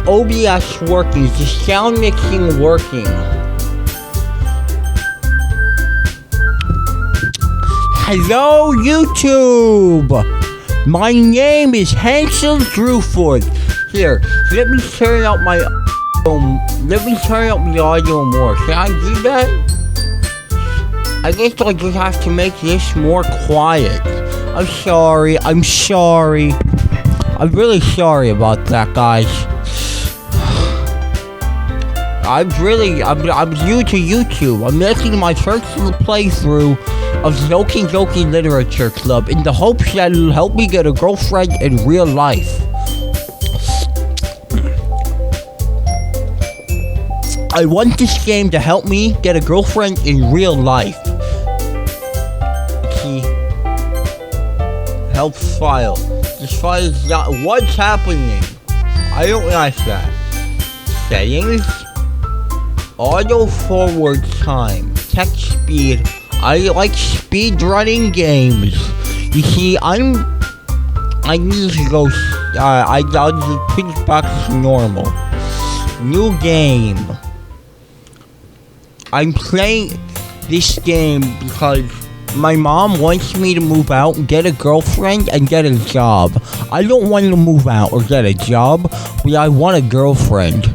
OBS working? Is the sound mixing working? Hello, YouTube! My name is Hanzel Drewford. Here, let me turn up my the audio more. Can I do that? I guess I just have to make this more quiet. I'm sorry. I'm really sorry about that, guys. I'm new to YouTube. I'm making my first playthrough of Doki Doki Literature Club in the hopes that it'll help me get a girlfriend in real life. I want this game to help me get a girlfriend in real life. See? Help file. This file is not. What's happening? I don't like that. Settings. Auto forward time. Text speed. I like speed running games. You see, I need to go. I'll just put it back to normal. New game. I'm playing this game because my mom wants me to move out and get a girlfriend and get a job. I don't want to move out or get a job, but I want a girlfriend.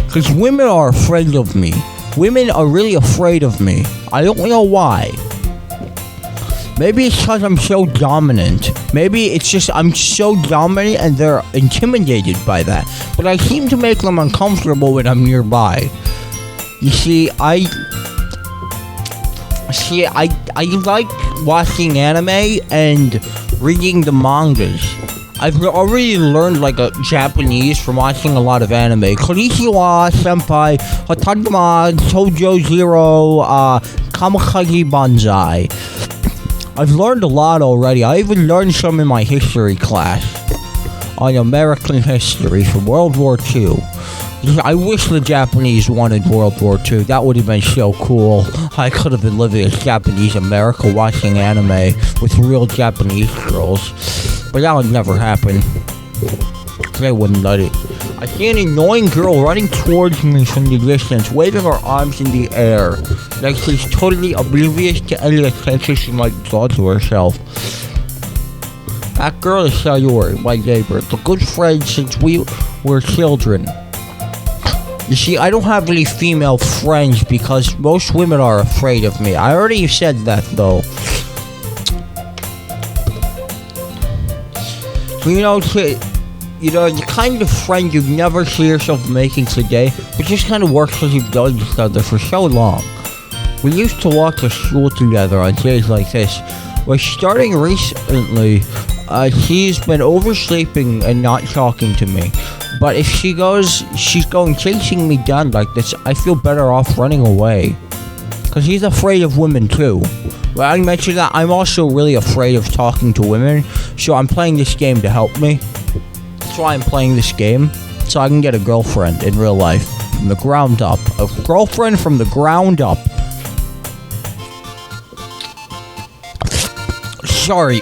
Because women are afraid of me. Women are really afraid of me. I don't know why. Maybe it's because I'm so dominant. Maybe it's just I'm so dominant and they're intimidated by that. But I seem to make them uncomfortable when I'm nearby. You see, I like watching anime and reading the mangas. I've already learned like a Japanese from watching a lot of anime. Konnichiwa, senpai, Hatadama, Tojo Zero, Kamikaze Banzai. I've learned a lot already. I even learned some in my history class on American history from World War II. I wish the Japanese wanted World War II. That would have been so cool. I could have been living in Japanese America watching anime with real Japanese girls. But that would never happen. They wouldn't let it. I see an annoying girl running towards me from the distance, waving her arms in the air. Like she's totally oblivious to any attention she might draw to herself. That girl is Sayori, my neighbor. The good friend since we were children. You see, I don't have any female friends because most women are afraid of me. I already said that, though. The kind of friend you'd never see yourself making today, but just kind of works because you've known each other for so long. We used to walk to school together on days like this. But starting recently, she's been oversleeping and not talking to me. But if she's going chasing me down like this, I feel better off running away. Because he's afraid of women too. But I mentioned that I'm also really afraid of talking to women. So I'm playing this game to help me. That's why I'm playing this game. So I can get a girlfriend in real life. From the ground up. A girlfriend from the ground up. Sorry,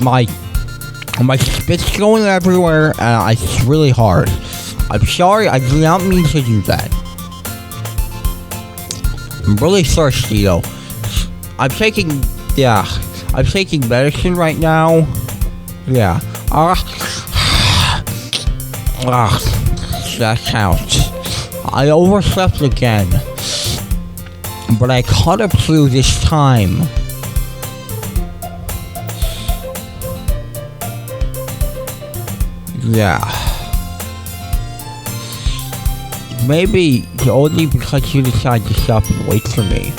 my spit's going everywhere, and it's really hard. I'm sorry, I did not mean to do that. I'm really thirsty, though. I'm taking medicine right now. Yeah. That counts. I overslept again. But I caught up to you this time. Yeah. Maybe only because you decided to stop and wait for me.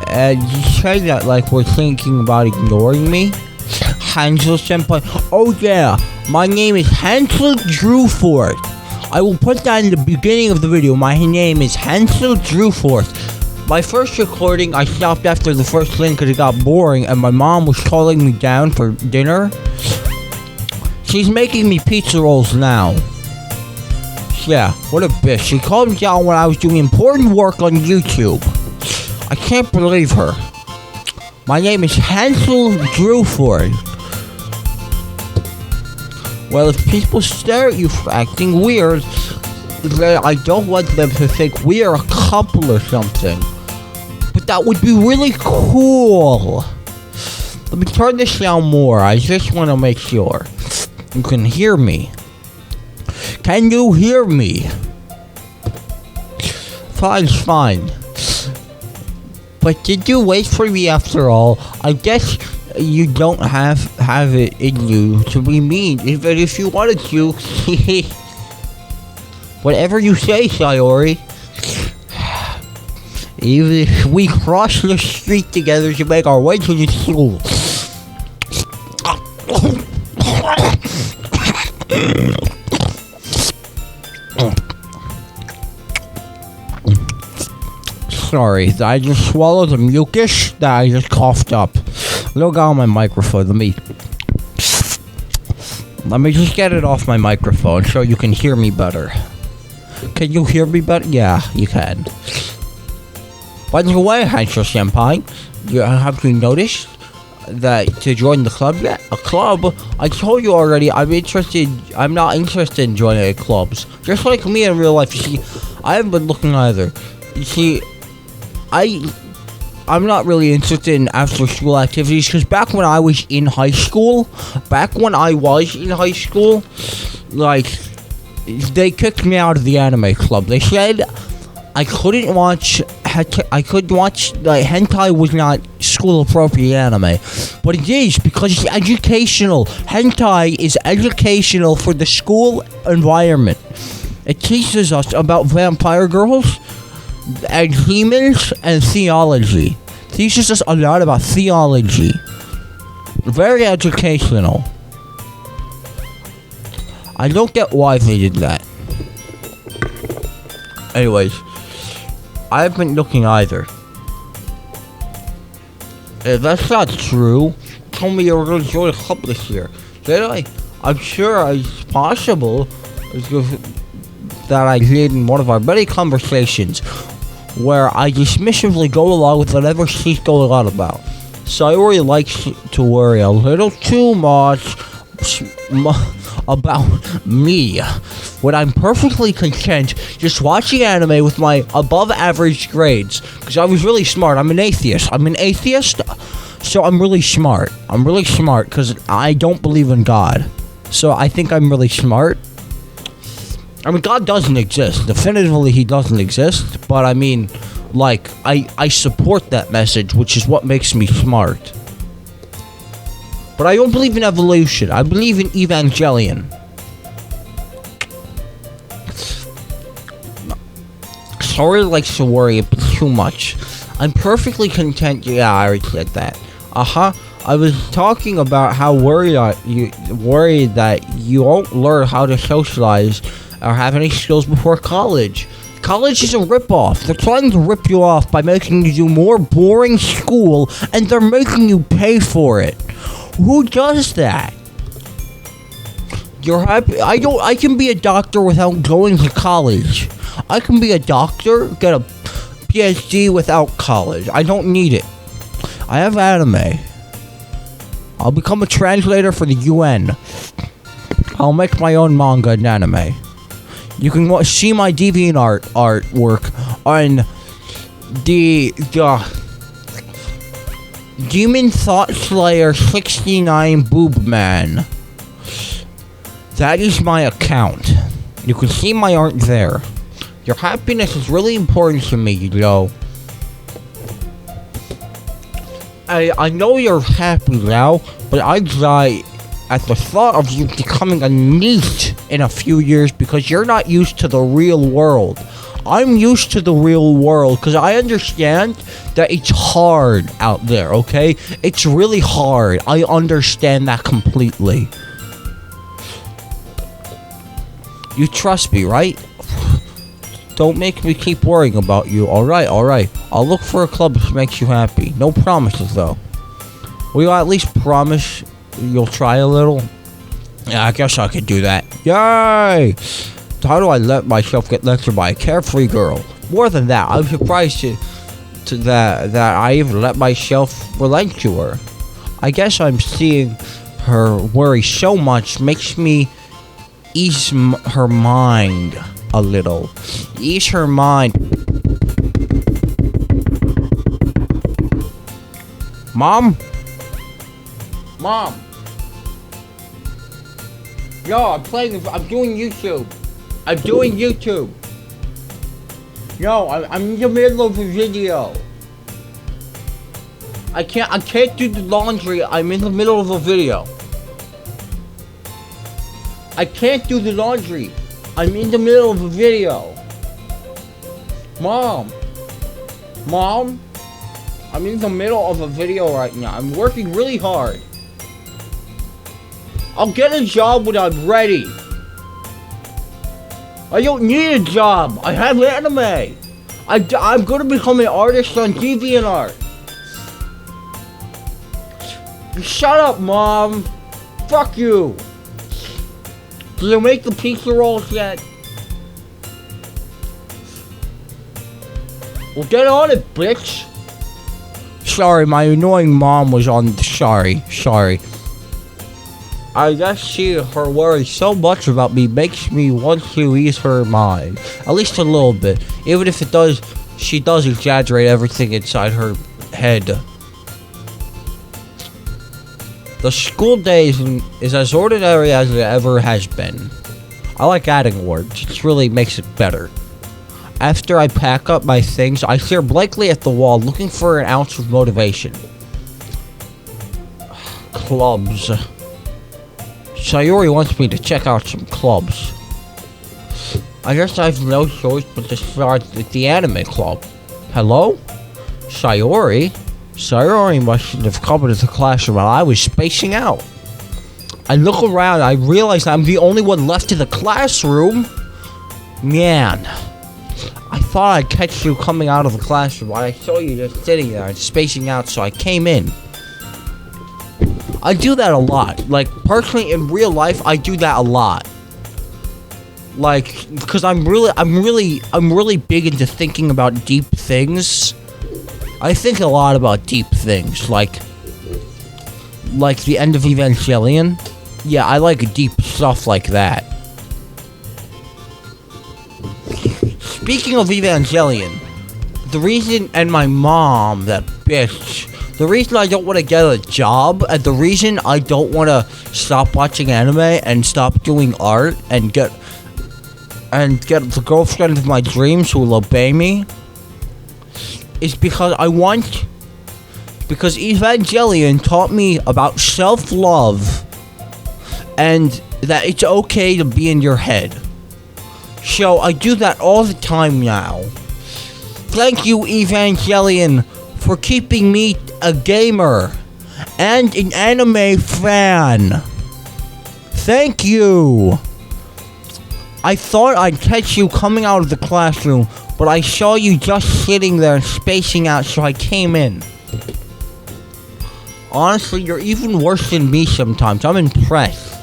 And you say that like we're thinking about ignoring me. Hanzel senpai. Oh yeah, my name is Hanzel Drewford. I will put that in the beginning of the video. My name is Hanzel Drewford. My first recording, I stopped after the first link because it got boring and my mom was calling me down for dinner. She's making me pizza rolls now. Yeah, what a bitch. She called me down when I was doing important work on YouTube. I can't believe her. My name is Hanzel Drewford. Well, if people stare at you for acting weird, then I don't want them to think we are a couple or something. But that would be really cool. Let me turn this down more. I just want to make sure you can hear me. Can you hear me? Fine. But did you wait for me after all? I guess you don't have it in you to be mean, even if you wanted to. Whatever you say, Sayori. Even if we cross the street together to make our way to the school. Sorry, I just swallowed the mucus that I just coughed up. Look on my microphone. Let me just get it off my microphone so you can hear me better. Can you hear me better? Yeah, you can. By the way, Hanzel Senpai, have you noticed that to join the club yet? A club? I told you already, I'm not interested in joining clubs. Just like me in real life. You see, I haven't been looking either. You see, I'm not really interested in after school activities because back when I was in high school, like, they kicked me out of the anime club. They said I couldn't watch like hentai was not school appropriate anime, but it is because it's educational. Hentai is educational for the school environment. It teaches us about vampire girls and demons and theology. It teaches us a lot about theology. Very educational. I don't get why they did that. Anyways, I haven't been looking either. If that's not true, you told me you were going to join a club this year. Did I? I'm sure it's possible that I did in one of our many conversations where I dismissively go along with whatever she's going on about. Sayori likes to worry a little too much about me when I'm perfectly content just watching anime with my above average grades because I was really smart. I'm an atheist, so I'm really smart because I don't believe in God, so I think I'm really smart. I mean, God doesn't exist, definitively he doesn't exist, but I mean, like, I support that message, which is what makes me smart. But I don't believe in evolution. I believe in Evangelion. Sorry likes to worry a bit too much. I'm perfectly content. Yeah, I already said that. I was talking about how worried that you won't learn how to socialize or have any skills before college. College is a ripoff. They're trying to rip you off by making you do more boring school, and they're making you pay for it. Who does that? You're happy? I can be a doctor without going to college. I can be a doctor, get a PhD without college. I don't need it. I have anime. I'll become a translator for the UN. I'll make my own manga and anime. You can see my deviantart artwork on the Demon Thought Slayer 69 Boob Man. That is my account. You can see my art there. Your happiness is really important to me, you know. I know you're happy now, but I die at the thought of you becoming a NEET in a few years because you're not used to the real world. I'm used to the real world because I understand that it's hard out there, okay? It's really hard. I understand that completely. You trust me, right? Don't make me keep worrying about you. Alright. I'll look for a club that makes you happy. No promises, though. Will you at least promise you'll try a little? Yeah, I guess I could do that. Yay! How do I let myself get lectured by a carefree girl? More than that, I'm surprised that I even let myself relate to her. I guess I'm seeing her worry so much makes me ease her mind a little. Ease her mind. Mom? Mom? Yo, I'm doing YouTube. I'm doing YouTube. No, I'm in the middle of a video. I can't do the laundry. I'm in the middle of a video. I can't do the laundry. I'm in the middle of a video. Mom. Mom? I'm in the middle of a video right now. I'm working really hard. I'll get a job when I'm ready. I don't need a job. I have anime. I'm gonna become an artist on deviantart. Shut up, Mom. Fuck you. Did you make the pizza rolls yet? Well, get on it, bitch. Sorry, my annoying mom was on. Sorry. I guess her worry so much about me makes me want to ease her mind. At least a little bit. Even if she does exaggerate everything inside her head. The school day is as ordinary as it ever has been. I like adding words. It really makes it better. After I pack up my things, I stare blankly at the wall, looking for an ounce of motivation. Clubs. Sayori wants me to check out some clubs. I guess I have no choice but to start with the anime club. Hello? Sayori? Sayori mustn't have come into the classroom while I was spacing out. I look around, I realize I'm the only one left in the classroom. Man, I thought I'd catch you coming out of the classroom while I saw you just sitting there and spacing out, so I came in. I do that a lot. Like, personally, in real life, I do that a lot. Like, because I'm really big into thinking about deep things. I think a lot about deep things, like the end of Evangelion. Yeah, I like deep stuff like that. Speaking of Evangelion, the reason, and my mom, that bitch, the reason I don't want to get a job, and the reason I don't want to stop watching anime and stop doing art and get the girlfriend of my dreams who will obey me, is because Evangelion taught me about self-love and that it's okay to be in your head. So I do that all the time now. Thank you, Evangelion, for keeping me a gamer and an anime fan. Thank you. I thought I'd catch you coming out of the classroom, but I saw you just sitting there spacing out, so I came in. Honestly, you're even worse than me sometimes. I'm impressed.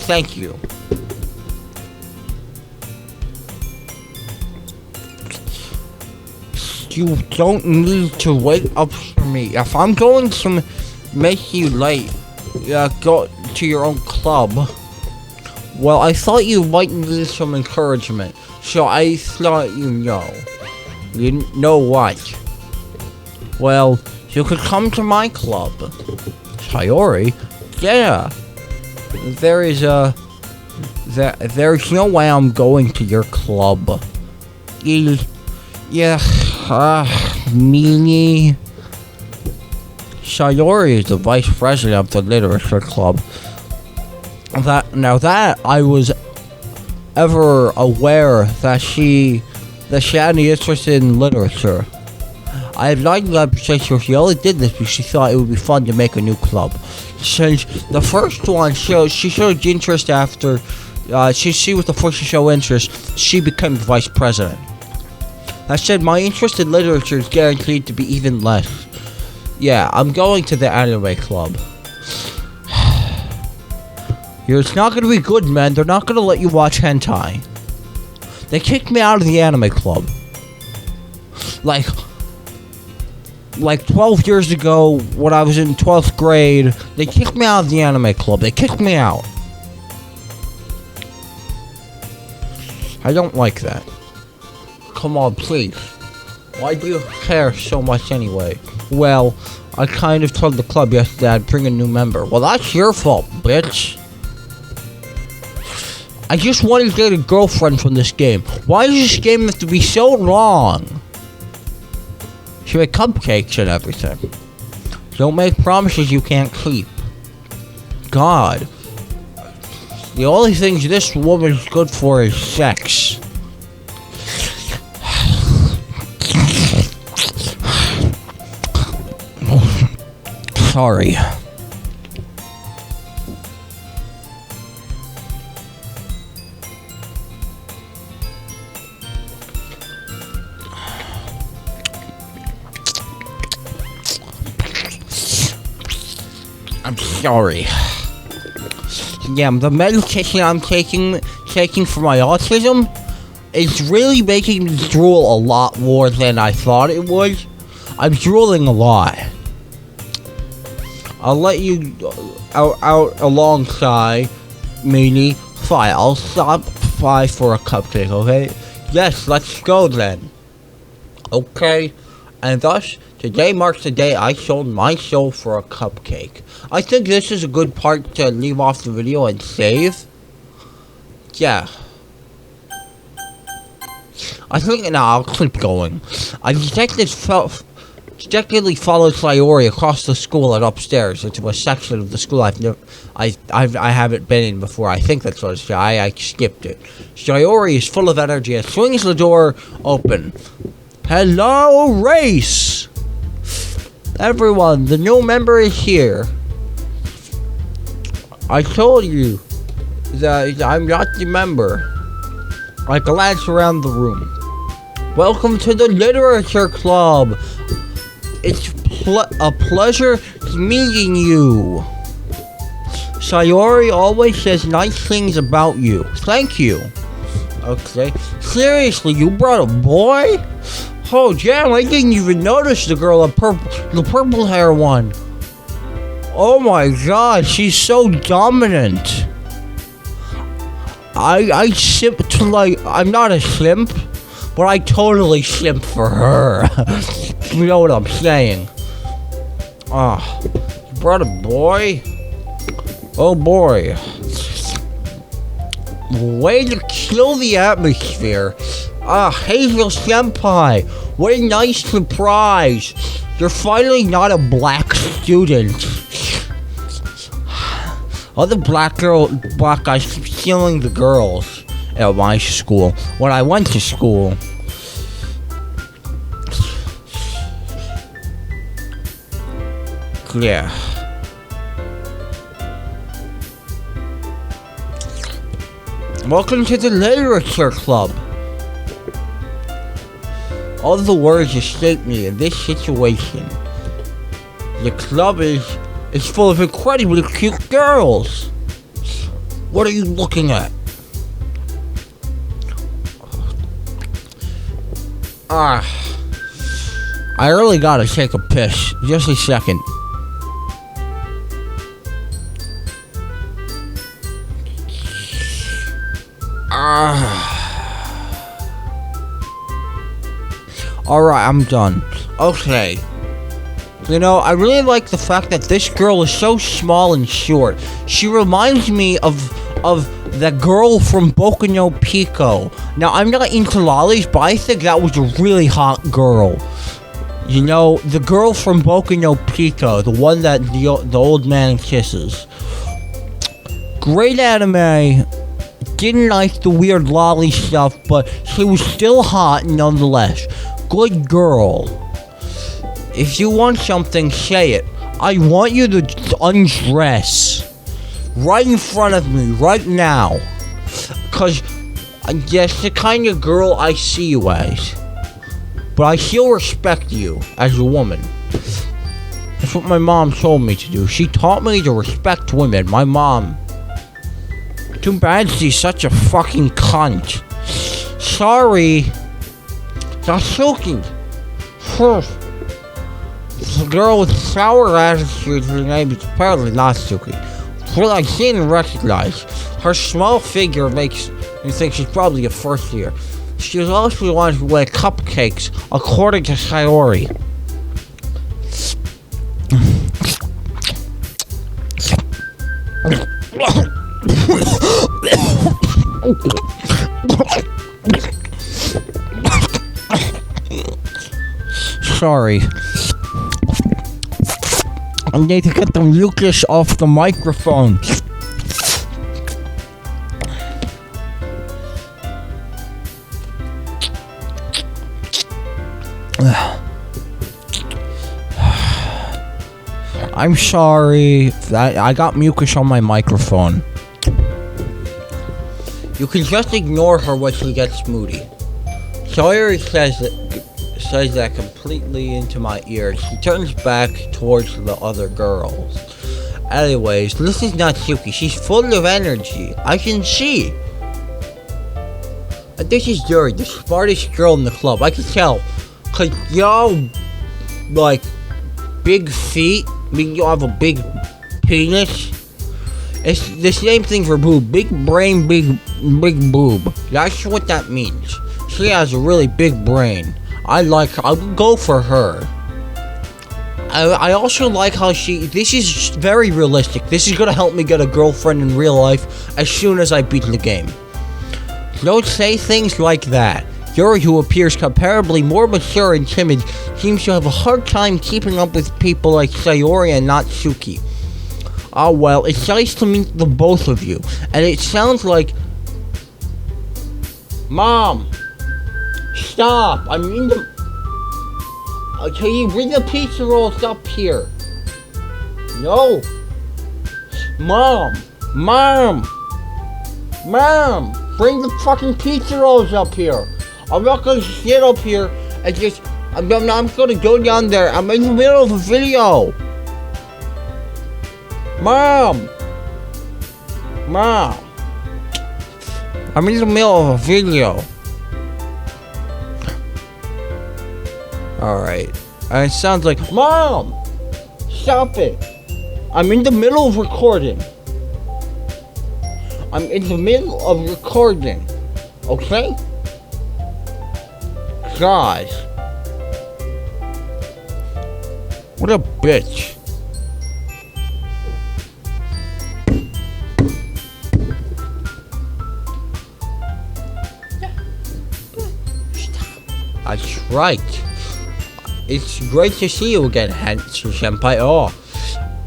Thank you. You don't need to wait up for me. If I'm going to make you late, go to your own club. Well, I thought you might need some encouragement, so I thought you know. You know what? Well, you could come to my club. Sayori? Yeah. There's no way I'm going to your club. Yeah. Meanie. Sayori is the vice president of the literature club. That I was ever aware that she had any interest in literature. I have 99% sure she only did this because she thought it would be fun to make a new club. Since the first one she showed interest after she was the first to show interest, she became the vice president. That said, my interest in literature is guaranteed to be even less. Yeah, I'm going to the anime club. It's not gonna be good, man. They're not gonna let you watch hentai. They kicked me out of the anime club. Like 12 years ago, when I was in 12th grade, they kicked me out of the anime club. They kicked me out. I don't like that. Come on, please. Why do you care so much anyway? Well, I kind of told the club yesterday I'd bring a new member. Well, that's your fault, bitch. I just wanted to get a girlfriend from this game. Why does this game have to be so long? She made cupcakes and everything. Don't make promises you can't keep. God. The only things this woman's good for is sex. Sorry. I'm sorry. Yeah, the medication I'm taking for my autism is really making me drool a lot more than I thought it would. I'm drooling a lot. I'll let you out alongside Meanie. Fine, I'll stop by for a cupcake, okay? Yes, let's go then. Okay, and thus, today marks the day I sold my soul for a cupcake. I think this is a good part to leave off the video and save. Yeah. I think now I'll keep going. I detectively followed Sayori across the school and upstairs into a section of the school I haven't been in before. I think that's what it's. I skipped it. Sayori is full of energy and swings the door open. Hello, race! Everyone, the new member is here. I told you that I'm not the member. I glance around the room. Welcome to the Literature Club. It's a pleasure meeting you. Sayori always says nice things about you. Thank you. Okay. Seriously, you brought a boy? Oh, damn, I didn't even notice the girl, the purple hair one. Oh my god, she's so dominant. I simp to like, I'm not a simp, but I totally simp for her. You know what I'm saying? You brought a boy? Oh boy. Way to kill the atmosphere. Hazel Senpai, what a nice surprise. You're finally not a black student. Other black guys keep stealing the girls at my school. When I went to school. Yeah. Welcome to the Literature Club. All the words escape me in this situation. The club is full of incredibly cute girls. What are you looking at? I really gotta take a piss. Just a second. Alright, I'm done. Okay. You know, I really like the fact that this girl is so small and short. She reminds me of the girl from Boku no Pico. Now, I'm not into lollies, but I think that was a really hot girl. You know, the girl from Boku no Pico, the one that the old man kisses. Great anime. Didn't like the weird lolly stuff, but she was still hot nonetheless. Good girl. If you want something, say it. I want you to undress. Right in front of me, right now. Because that's the kind of girl I see you as. But I still respect you as a woman. That's what my mom told me to do. She taught me to respect women. My mom. Too bad she's such a fucking cunt. Sorry. Natsuki. The girl with sour attitude, her name is apparently Natsuki. Well, I didn't recognize. Her small figure makes me think she's probably a first year. She was also the one who made cupcakes, according to Sayori. Sorry. I need to get the mucus off the microphone. I'm sorry that I got mucus on my microphone. You can just ignore her when she gets moody. Sawyer says that completely into my ear. She turns back towards the other girls. Anyways, this is not Suki. She's full of energy. I can see. And this is Yuri, the smartest girl in the club. I can tell. Cause y'all, like, big feet. I mean, you have a big penis. It's the same thing for boob. Big brain, big boob. That's what that means. She has a really big brain. I like her. I would go for her. I also like how this is very realistic. This is gonna help me get a girlfriend in real life as soon as I beat the game. Don't say things like that. Yuri, who appears comparably more mature and timid, seems to have a hard time keeping up with people like Sayori and Natsuki. Oh well, it's nice to meet the both of you. And it sounds like... Mom! Stop! I mean the... Can you bring the pizza rolls up here? No! Mom! Mom! Mom! Bring the fucking pizza rolls up here! I'm not gonna sit up here and just... I'm gonna go down there. I'm in the middle of a video! Mom! Mom! I'm in the middle of a video. Alright. It sounds like... Mom! Stop it! I'm in the middle of recording. I'm in the middle of recording. Okay? Guys. What a bitch. That's right. It's great to see you again, Hanzel Senpai. Oh,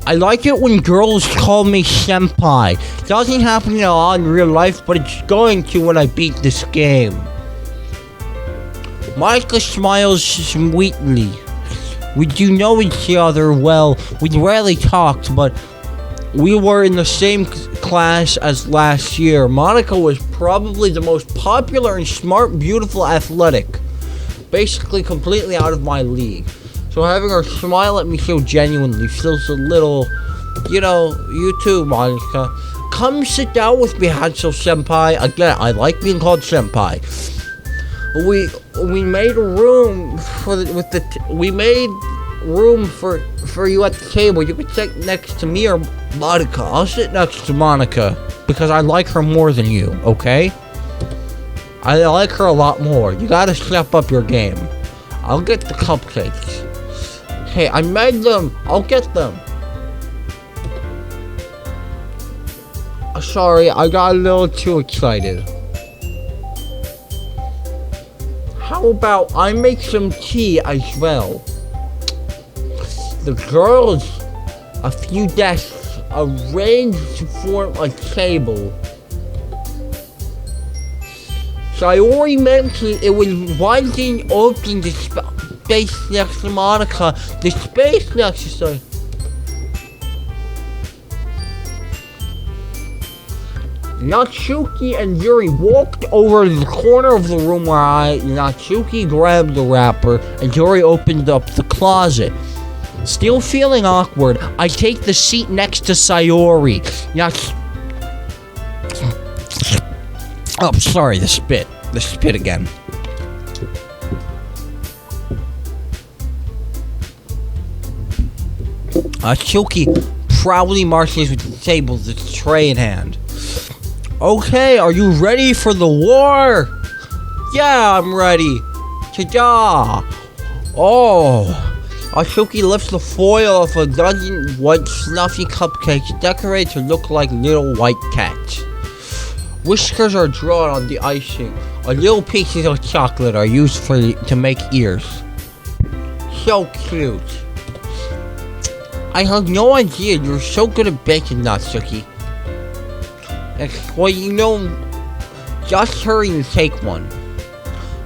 I like it when girls call me Senpai. It doesn't happen a lot in real life, but it's going to when I beat this game. Monica smiles sweetly. We do know each other well. We rarely talked, but we were in the same class as last year. Monica was probably the most popular and smart, beautiful, athletic. Basically completely out of my league. So having her smile at me so genuinely feels a little, you too, Monica. Come sit down with me, Hanzel Senpai. Again, I like being called Senpai. We made a room for you at the table. You can sit next to me or Monica. I'll sit next to Monica because I like her more than you, okay? I like her a lot more. You gotta step up your game. I'll get the cupcakes. Hey, I made them. I'll get them. Sorry, I got a little too excited. How about I make some tea as well? The girls, a few desks arranged to form a table. So I already mentioned it was wanting open the space next to Monica. The space next to her. Natsuki and Yuri walked over to the corner of the room where Natsuki grabbed the wrapper and Yuri opened up the closet. Still feeling awkward, I take the seat next to Sayori. Oh, sorry, the spit. The spit again. Natsuki proudly marches with the table, the tray in hand. Okay, are you ready for the war? Yeah, I'm ready. Ta-da! Oh. Ashuki lifts the foil of a dozen white fluffy cupcakes decorated to look like little white cats. Whiskers are drawn on the icing. A little pieces of chocolate are used to make ears. So cute. I had no idea you're so good at baking, Natsuki. Well, you know, just hurry and take one.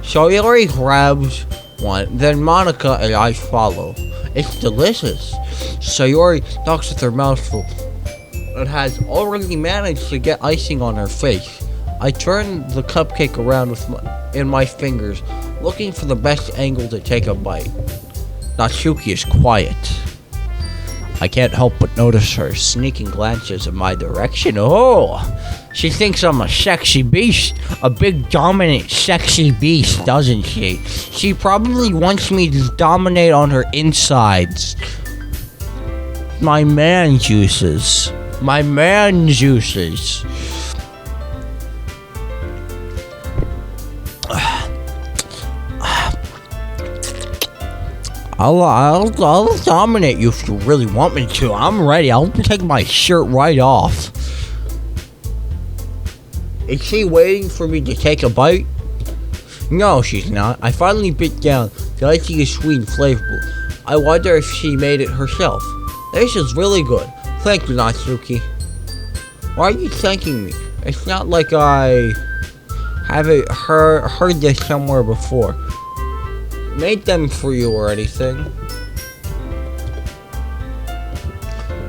Sayori grabs one, then Monica and I follow. It's delicious. Sayori talks with her mouth full and has already managed to get icing on her face. I turn the cupcake around in my fingers, looking for the best angle to take a bite. Natsuki is quiet. I can't help but notice her sneaking glances in my direction. Oh, she thinks I'm a sexy beast. A big, dominant, sexy beast, doesn't she? She probably wants me to dominate on her insides. My man juices. My man juices. I'll dominate you if you really want me to. I'm ready. I'll take my shirt right off. Is she waiting for me to take a bite? No, she's not. I finally bit down. The icing is sweet and flavorful. I wonder if she made it herself. This is really good. Thank you, Natsuki. Why are you thanking me? It's not like I haven't heard this somewhere before. Made them for you or anything.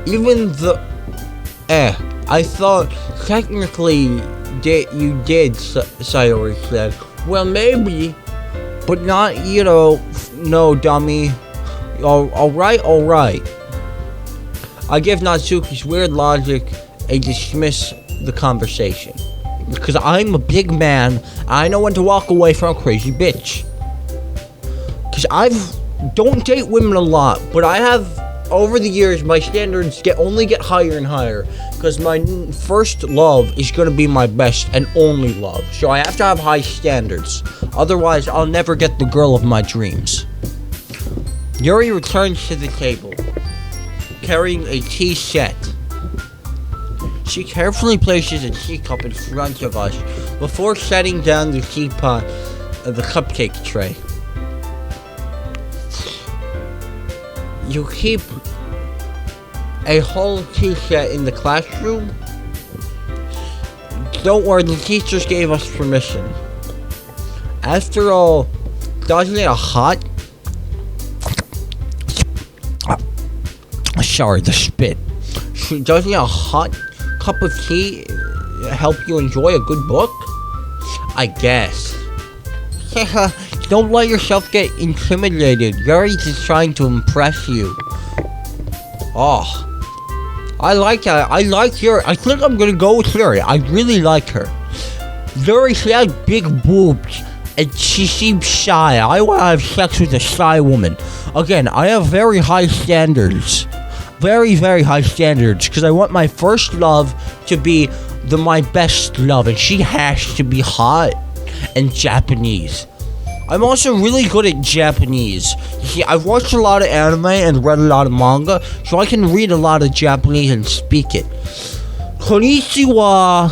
Even the... I thought technically you did, Sayori said. Well, maybe, but not, you know, no, dummy. Alright. I give Natsuki's weird logic a dismiss the conversation. Because I'm a big man, I know when to walk away from a crazy bitch. Because don't date women a lot, but I have, over the years, my standards only get higher and higher. Because my first love is going to be my best and only love. So I have to have high standards. Otherwise, I'll never get the girl of my dreams. Yuri returns to the table, carrying a tea set. She carefully places a teacup in front of us before setting down the teapot of the cupcake tray. You keep a whole tea set in the classroom? Don't worry, the teachers gave us permission. After all, doesn't it hot? Sorry, the spit. Doesn't a hot cup of tea help you enjoy a good book? I guess. Don't let yourself get intimidated. Yuri's just trying to impress you. Oh. I like that. I like Yuri. I think I'm gonna go with Yuri. I really like her. Yuri, she has big boobs. And she seems shy. I want to have sex with a shy woman. Again, I have very high standards. Very, very high standards. Because I want my first love to be my best love. And she has to be hot and Japanese. I'm also really good at Japanese. You see, I've watched a lot of anime and read a lot of manga, so I can read a lot of Japanese and speak it. Konnichiwa,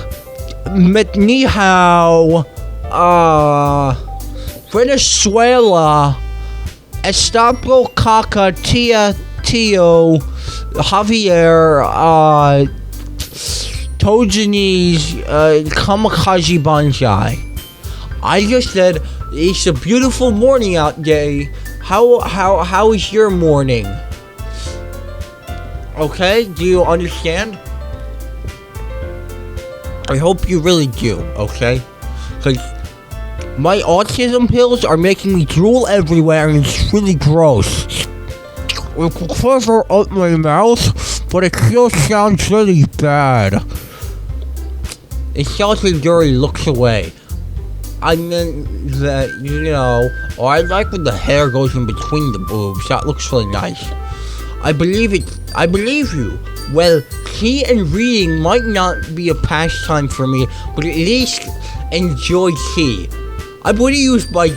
ni hao, Venezuela, Estapo Kaka Tia Tio, Javier, Tojini's, Kamikaze Banzai. I just said, it's a beautiful morning out day. How is your morning? Okay, do you understand? I hope you really do, okay? Because my autism pills are making me drool everywhere and it's really gross. It will cover up my mouth, but it still sounds really bad. It sounds like Yuri looks away. I meant that, you know, or I like when the hair goes in between the boobs. That looks really nice. I believe you. Well, tea and reading might not be a pastime for me, but at least enjoy tea. I'm gonna use my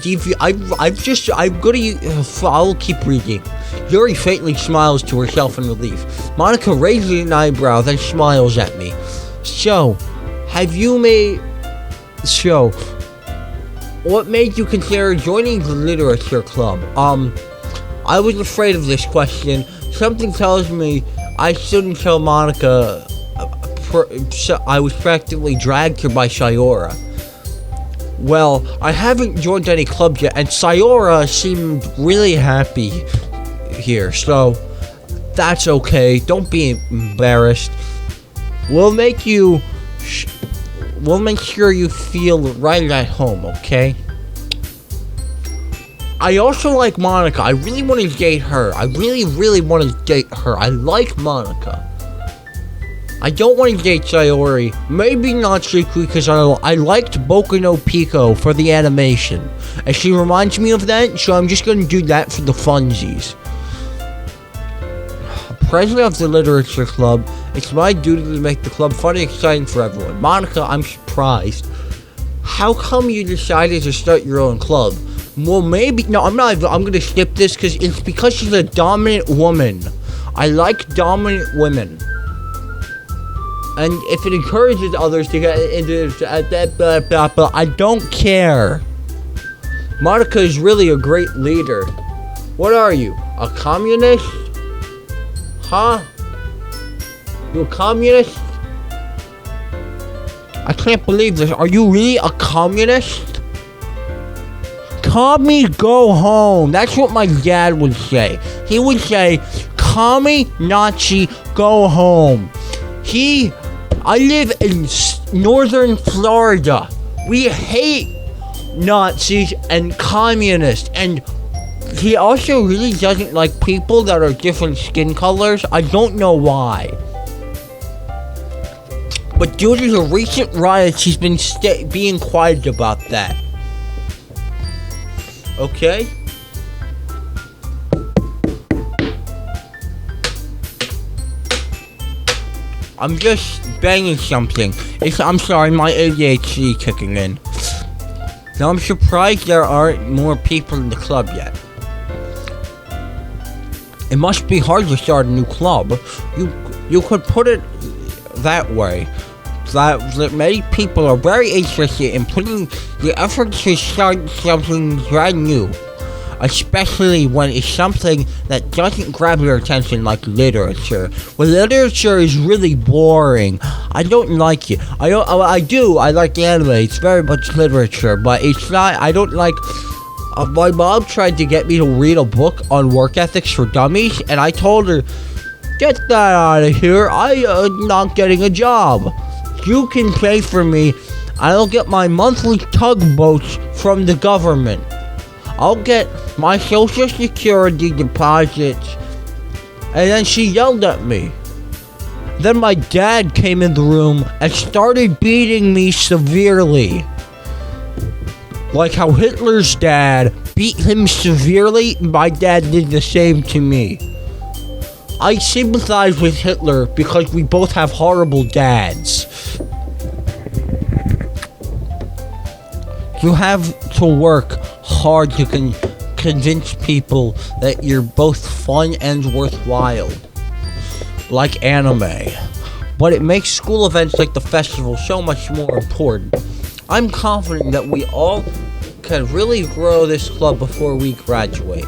I'll keep reading. Yuri faintly smiles to herself in relief. Monica raises an eyebrow, then smiles at me. So, what made you consider joining the literature club? I was afraid of this question. Something tells me I shouldn't tell Monica. I was practically dragged here by Sayora. Well, I haven't joined any clubs yet, and Sayora seemed really happy here, so that's okay. Don't be embarrassed. We'll make sure you feel right at home, okay? I also like Monica. I really want to date her. I really want to date her. I like Monica. I don't want to date Sayori. Maybe not Shiku because I liked Boku no Pico for the animation. And she reminds me of that, so I'm just going to do that for the funsies. President of the Literature Club, it's my duty to make the club fun and exciting for everyone. Monica, I'm surprised. How come you decided to start your own club? Well, maybe... No, I'm going to skip this because it's because she's a dominant woman. I like dominant women. And if it encourages others to get into that, I don't care. Monica is really a great leader. What are you? A communist? Huh? You a communist? I can't believe this. Are you really a communist? Commie, go home. That's what my dad would say. He would say, Commie, Nazi, go home. I live in northern Florida. We hate Nazis and communists. And he also really doesn't like people that are different skin colors. I don't know why. But due to the recent riots, he's been being quiet about that. Okay? I'm just banging something. I'm sorry, my ADHD kicking in. Now I'm surprised there aren't more people in the club yet. It must be hard to start a new club. You could put it that way. That many people are very interested in putting the effort to start something brand new. Especially when it's something that doesn't grab your attention like literature. Well, literature is really boring. I don't like it. I like anime. It's very much literature, but it's not. I don't like. My mom tried to get me to read a book on work ethics for dummies, and I told her, "Get that out of here. I'm not getting a job. You can pay for me. I'll get my monthly tugboats from the government. I'll get my social security deposits." And then she yelled at me. Then my dad came in the room and started beating me severely. Like how Hitler's dad beat him severely, my dad did the same to me. I sympathize with Hitler because we both have horrible dads. You have to work hard to convince people that you're both fun and worthwhile, like anime. But it makes school events like the festival so much more important. I'm confident that we all can really grow this club before we graduate.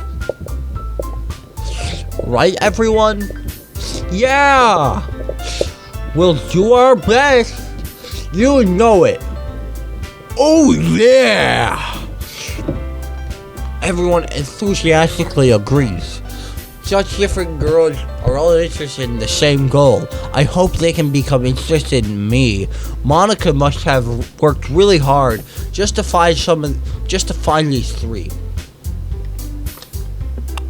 Right, everyone? Yeah! We'll do our best. You know it. Oh, yeah! Everyone enthusiastically agrees. Such different girls are all interested in the same goal. I hope they can become interested in me. Monica must have worked really hard just to find these three.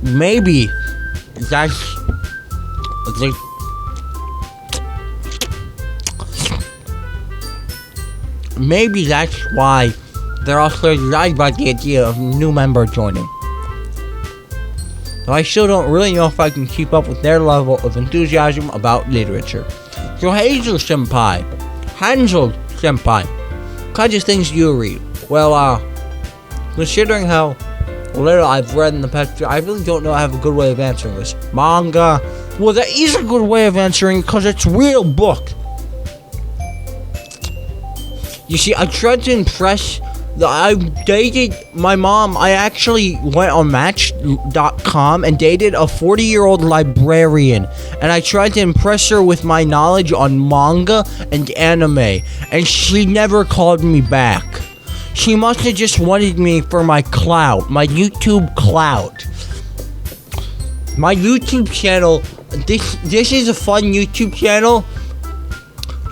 Maybe that's why they're all so excited about the idea of a new member joining. though I still don't really know if I can keep up with their level of enthusiasm about literature. So Hazel Senpai, Hanzel Senpai, what kinds of things do you read? Well, considering how little I've read in the past, I really don't know I have a good way of answering this. Manga, well, that is a good way of answering because it's a real book. You see, I tried to impress. I dated my mom. I actually went on Match.com and dated a 40-year-old librarian. And I tried to impress her with my knowledge on manga and anime. And she never called me back. She must have just wanted me for my clout. My YouTube clout. My YouTube channel. This is a fun YouTube channel.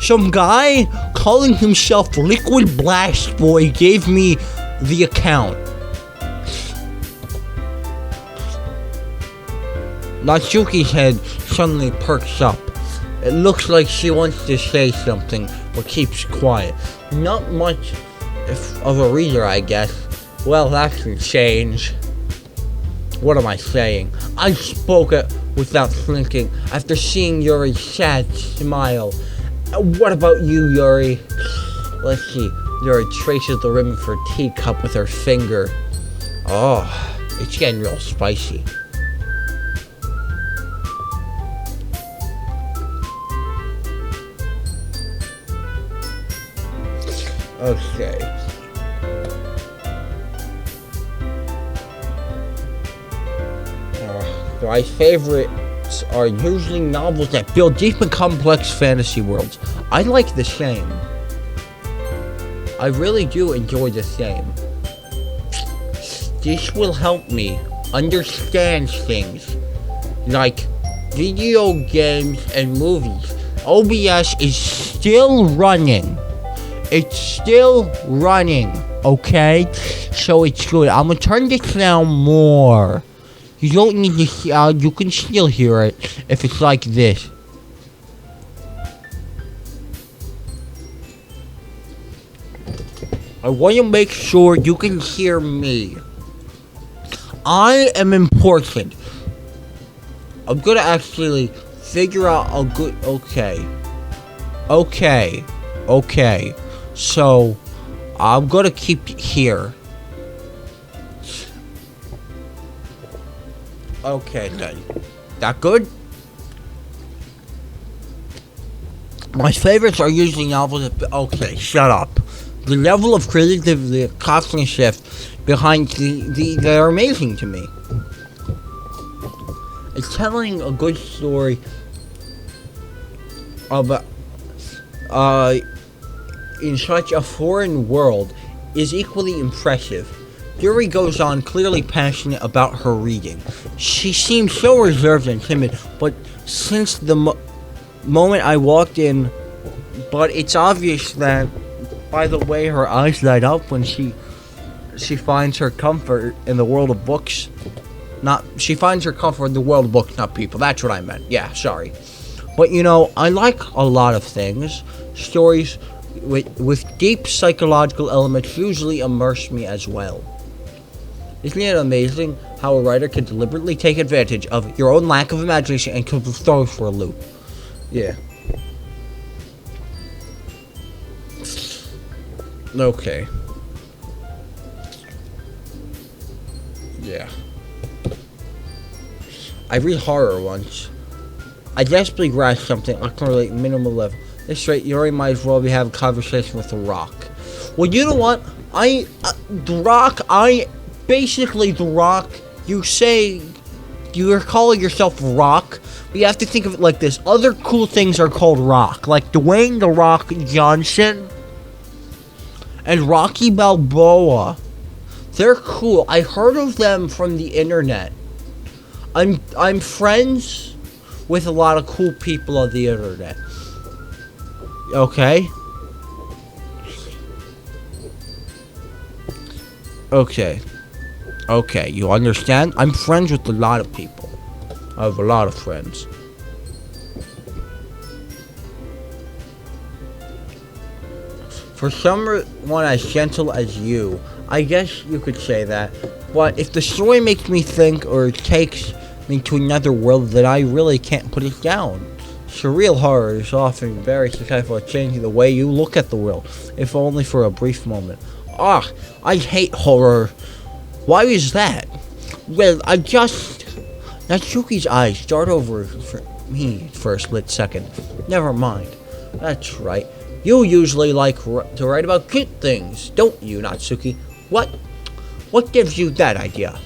Some guy calling himself Liquid Blastboy gave me the account. Natsuki's head suddenly perks up. It looks like she wants to say something, but keeps quiet. Not much of a reader, I guess. Well, that can change. What am I saying? I spoke it without thinking after seeing Yuri's sad smile. What about you, Yuri? Let's see. Yuri traces the rim of her teacup with her finger. Oh, it's getting real spicy. Okay. My favorites are usually novels that build deep and complex fantasy worlds. I like the same. I really do enjoy the same. This will help me understand things like video games and movies. OBS is still running. It's still running, okay? So it's good. I'm gonna turn this down more. You don't need to, you can still hear it if it's like this. I want to make sure you can hear me. I am important. I'm gonna actually figure out a good, okay. So, I'm gonna keep it here. Okay, then. That good? My favorites are usually novels that... Okay, shut up. The level of creativity, the craftsmanship behind they're amazing to me. It's telling a good story about... in such a foreign world is equally impressive. Yuri goes on, clearly passionate about her reading. She seems so reserved and timid, but since the moment I walked in, but it's obvious that by the way her eyes light up when she finds her comfort in the world of books. She finds her comfort in the world of books, not people. That's what I meant. Yeah, sorry. But you know, I like a lot of things. Stories with deep psychological elements usually immerse me as well. Isn't it amazing how a writer can deliberately take advantage of your own lack of imagination and can throw for a loop? Yeah. Okay. Yeah. I read horror once. I desperately grasped something I can relate minimal level. This rate, Yuri might as well be having a conversation with The Rock. Well, you know what? Basically, The Rock, you say you're calling yourself Rock, but you have to think of it like this. Other cool things are called Rock, like Dwayne The Rock Johnson and Rocky Balboa. They're cool. I heard of them from the internet. I'm friends with a lot of cool people on the internet. Okay? Okay, you understand? I'm friends with a lot of people. I have a lot of friends. For someone as gentle as you, I guess you could say that. But if the story makes me think or takes me to another world, then I really can't put it down. Surreal horror is often very successful at changing the way you look at the world, if only for a brief moment. I hate horror. Why is that? Well, Natsuki's eyes dart over for me for a split second. Never mind. That's right. You usually like to write about cute things, don't you, Natsuki? What gives you that idea?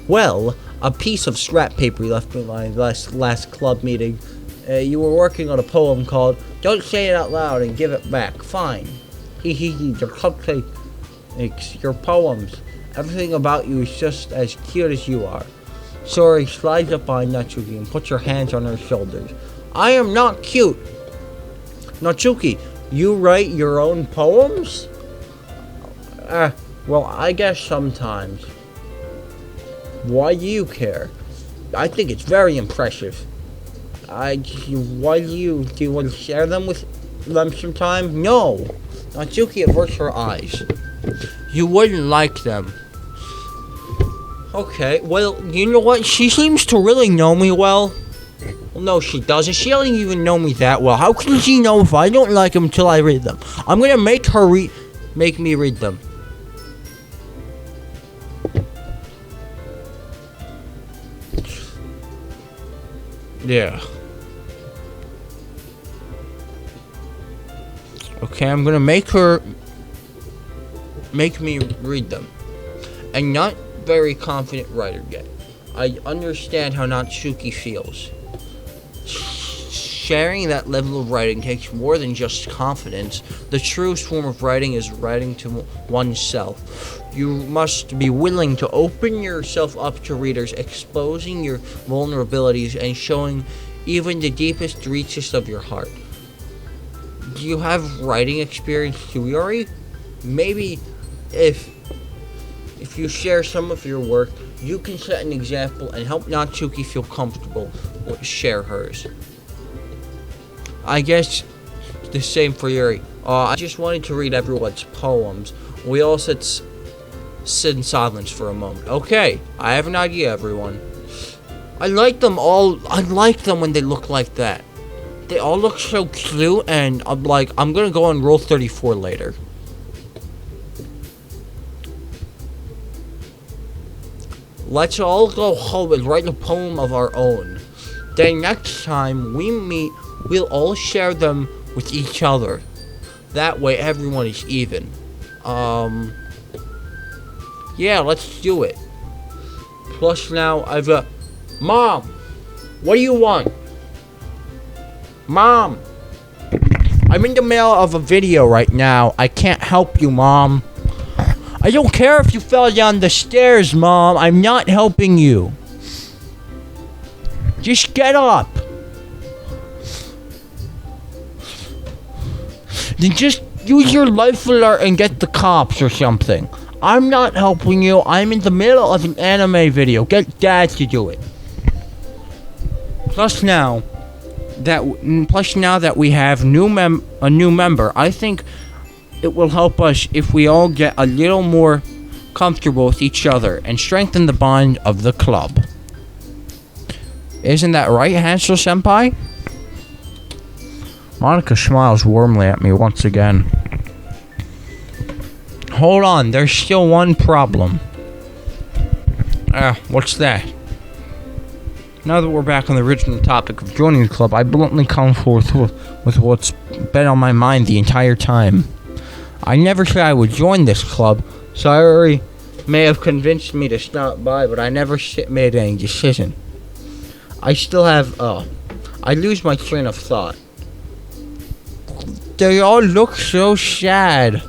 Well, a piece of scrap paper you left behind last club meeting. You were working on a poem called "Don't Say It Out Loud and Give It Back." Fine. Your cupcakes, your poems, everything about you is just as cute as you are. Sori slides up behind Natsuki and puts her hands on her shoulders. I am not cute. Natsuki, you write your own poems? Well, I guess sometimes. Why do you care? I think it's very impressive. Why do you want to share them with them sometime? No. Natsuki averts her eyes. You wouldn't like them. Okay, well, you know what? She seems to really know me well. Well, no, she doesn't. She doesn't even know me that well. How can she know if I don't like them until I read them? I'm gonna make her make me read them. Yeah. Okay, I'm gonna make me read them. I'm not very confident writer yet. I understand how Natsuki feels. Sharing that level of writing takes more than just confidence. The truest form of writing is writing to oneself. You must be willing to open yourself up to readers, exposing your vulnerabilities and showing even the deepest reaches of your heart. Do you have writing experience too, Yuri? Maybe if you share some of your work, you can set an example and help Natsuki feel comfortable to share hers. I guess the same for Yuri. I just wanted to read everyone's poems. We all sit in silence for a moment. Okay, I have an idea, everyone. I like them all. I like them when they look like that. They all look so cute, and I'm gonna go on Rule 34 later. Let's all go home and write a poem of our own. Then next time we meet, we'll all share them with each other. That way everyone is even. Yeah, let's do it. Plus now I've got... Mom! What do you want? Mom! I'm in the middle of a video right now. I can't help you, Mom. I don't care if you fell down the stairs, Mom. I'm not helping you. Just get up. Then just use your life alert and get the cops or something. I'm not helping you. I'm in the middle of an anime video. Get Dad to do it. Plus now that we have a new member, I think it will help us if we all get a little more comfortable with each other and strengthen the bond of the club. Isn't that right, Hanzel Senpai? Monica smiles warmly at me once again. Hold on, there's still one problem. What's that? Now that we're back on the original topic of joining the club, I bluntly come forth with what's been on my mind the entire time. I never said I would join this club. Sorry, may have convinced me to stop by, but I never made any decision. I still have, I lose my train of thought. They all look so sad.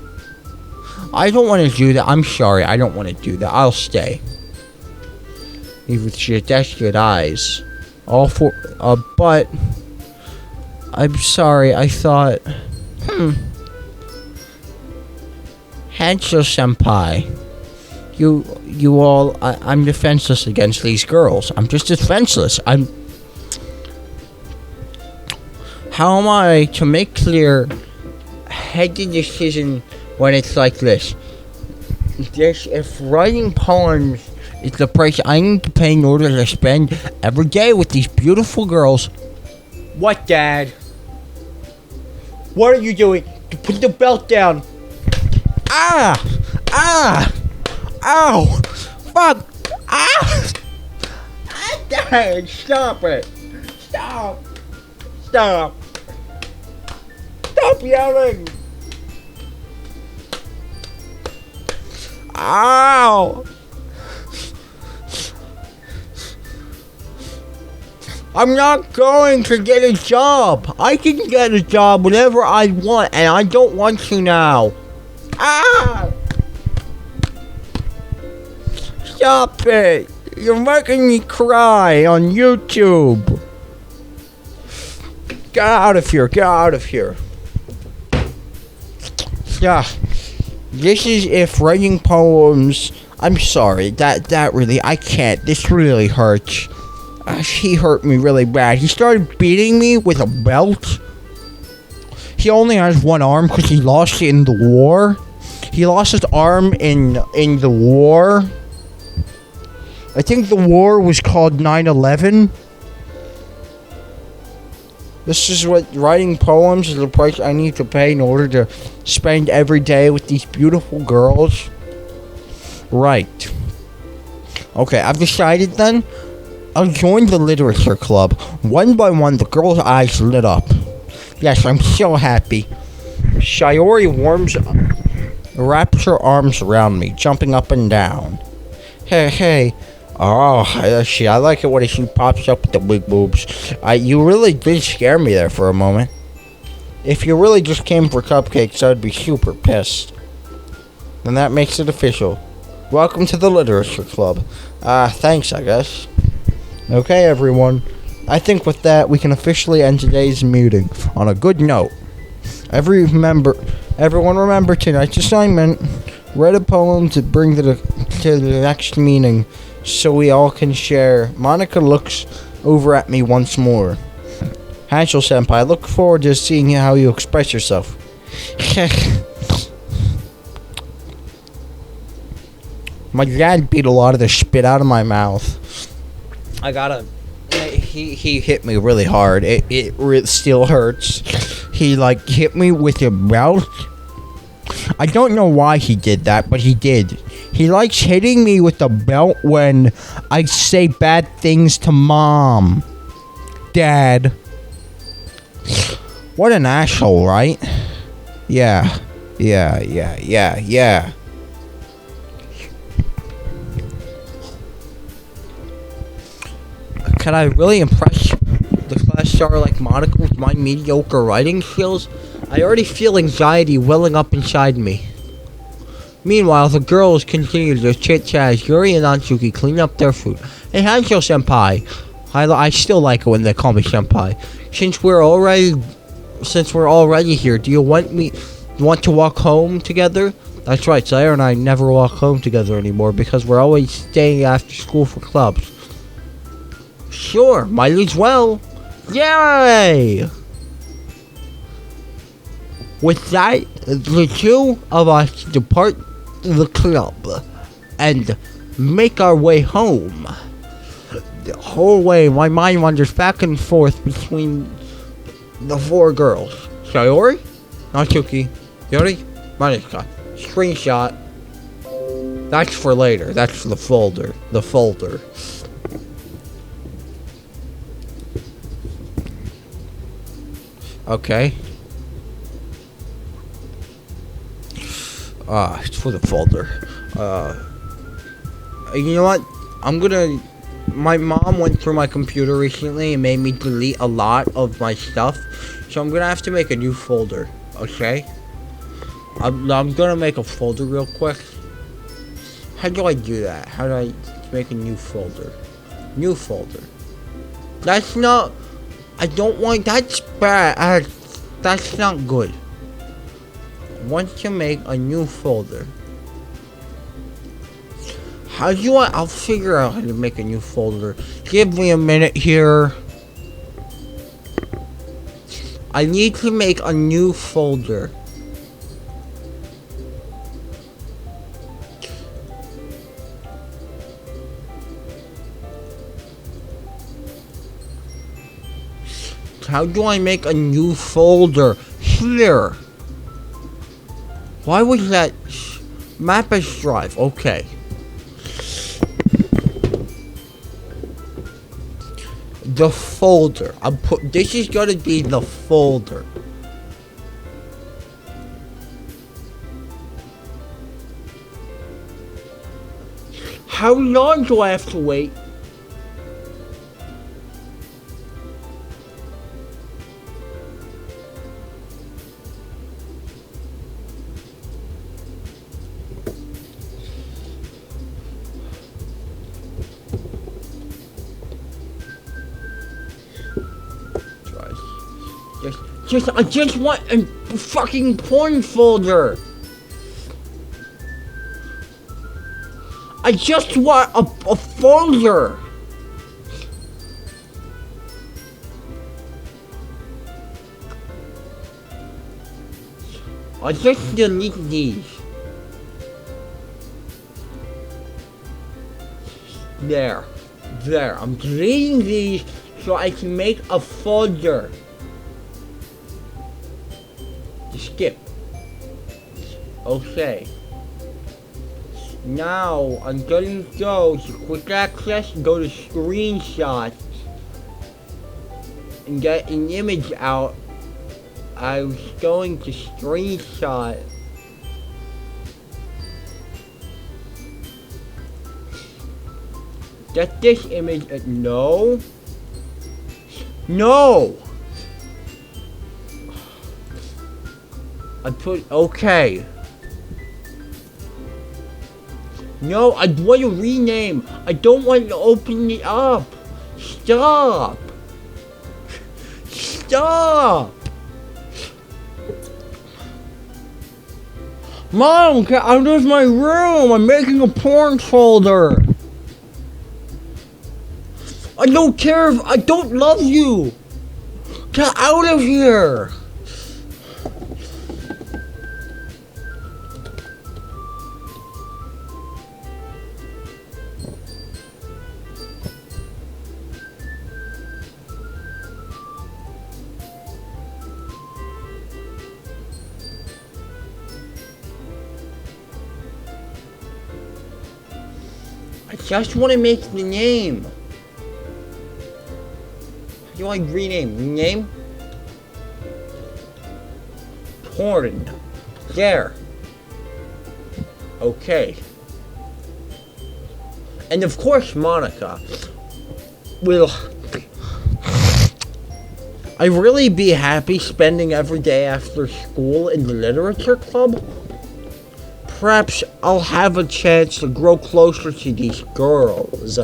I don't want to do that. I'm sorry, I don't want to do that. I'll stay. Even with your desperate eyes. But... I'm sorry, I thought... Hanzel Senpai. You all... I'm defenseless against these girls. I'm just defenseless. How am I to make clear headed decision when it's like this? This, if writing poems is the price I need to pay in order to spend every day with these beautiful girls. What, Dad? What are you doing? Put the belt down. Ah! Ah! Ow! Fuck! Ah! Ah, Dad, stop it! Stop! Stop! Stop yelling! Ow! I'm not going to get a job. I can get a job whenever I want, and I don't want to now. Ah! Stop it! You're making me cry on YouTube. Get out of here! Get out of here! Yeah. This is if writing poems. I'm sorry. That really, I can't. This really hurts. He hurt me really bad. He started beating me with a belt. He only has one arm because he lost it in the war. He lost his arm in the war. I think the war was called 9/11. This is what writing poems is the price I need to pay in order to spend every day with these beautiful girls. Right. Okay, I've decided then. I'll join the literature club. One by one, the girl's eyes lit up. Yes, I'm so happy. Shiori wraps her arms around me, jumping up and down. Hey, hey. Oh, I like it when she pops up with the big boobs. You really did scare me there for a moment. If you really just came for cupcakes, I'd be super pissed. Then that makes it official. Welcome to the literature club. Thanks, I guess. Okay, everyone. I think with that, we can officially end today's meeting on a good note. Everyone remember tonight's assignment. Write a poem to bring to the next meeting so we all can share. Monica looks over at me once more. Hanzel senpai, I look forward to seeing how you express yourself. My dad beat a lot of the spit out of my mouth. He hit me really hard. It still hurts. He hit me with a belt. I don't know why he did that, but he did. He likes hitting me with a belt when I say bad things to Mom. Dad. What an asshole, right? Yeah. Can I really impress the class star like Monica with my mediocre writing skills? I already feel anxiety welling up inside me. Meanwhile, the girls continue to chit-chat as Yuri and Natsuki clean up their food. Hey, Hanzel senpai. I still like it when they call me senpai. Since we're already here, do you want to walk home together? That's right, Sire and I never walk home together anymore because we're always staying after school for clubs. Sure, might as well. Yay! With that, the two of us depart the club and make our way home. The whole way, my mind wanders back and forth between the four girls. Shiori, Natsuki, Yuri, Monica. Screenshot. That's for later. That's the folder. Okay. It's for the folder. You know what? My mom went through my computer recently and made me delete a lot of my stuff. So I'm gonna have to make a new folder. Okay? I'm gonna make a folder real quick. How do I do that? How do I make a new folder? New folder. That's not... I don't want... That's bad. That's not good. I want to make a new folder. How do you want... I'll figure out how to make a new folder. Give me a minute here. I need to make a new folder. How do I make a new folder? Here. Why was that? Map as drive. Okay. The folder. This is gonna be the folder. How long do I have to wait? I just want a fucking porn folder. I just want a folder. I just delete these. There. I'm deleting these so I can make a folder. Skip. Okay. Now I'm going to go to quick access, go to screenshots, and get an image out. I was going to screenshot. Get this image. No. I put, okay. No, I want to rename. I don't want to open it up. Stop. Mom, get out of my room. I'm making a porn folder. I don't care if I don't love you. Get out of here. I just want to make the name. How do I rename? Name? Porn. There. Okay. And of course, Monica will. I really be happy spending every day after school in the literature club. Perhaps I'll have a chance to grow closer to these girls.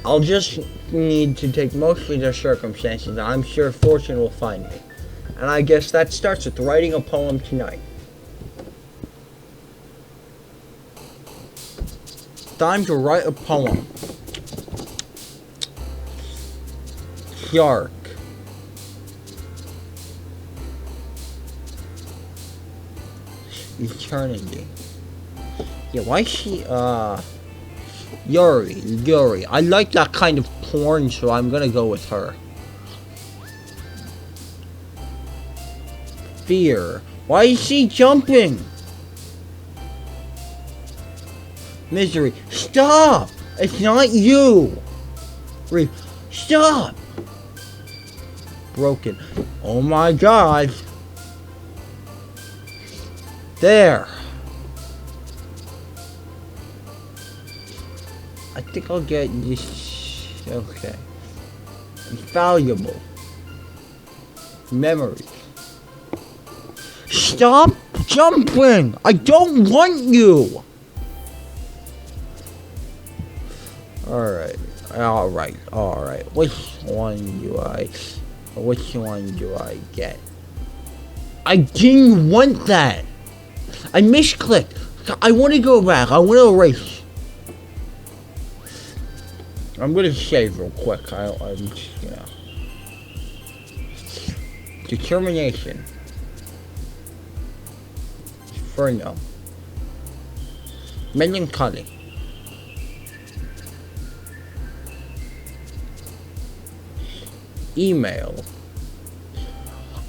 I'll just need to take mostly their circumstances, and I'm sure fortune will find me. And I guess that starts with writing a poem tonight. Time to write a poem. Shark. Eternity. Yeah, why is she, Yuri. I like that kind of porn, so I'm gonna go with her. Fear. Why is she jumping? Misery. Stop! It's not you! Stop! Broken. Oh my god. There. I think I'll get this. Okay. Valuable. Memory. Stop jumping! I don't want you! Alright. Which one do I get? I didn't want that! I misclicked. I want to go back. I want to erase. I'm gonna save real quick. Determination. Inferno. Melancholy. email.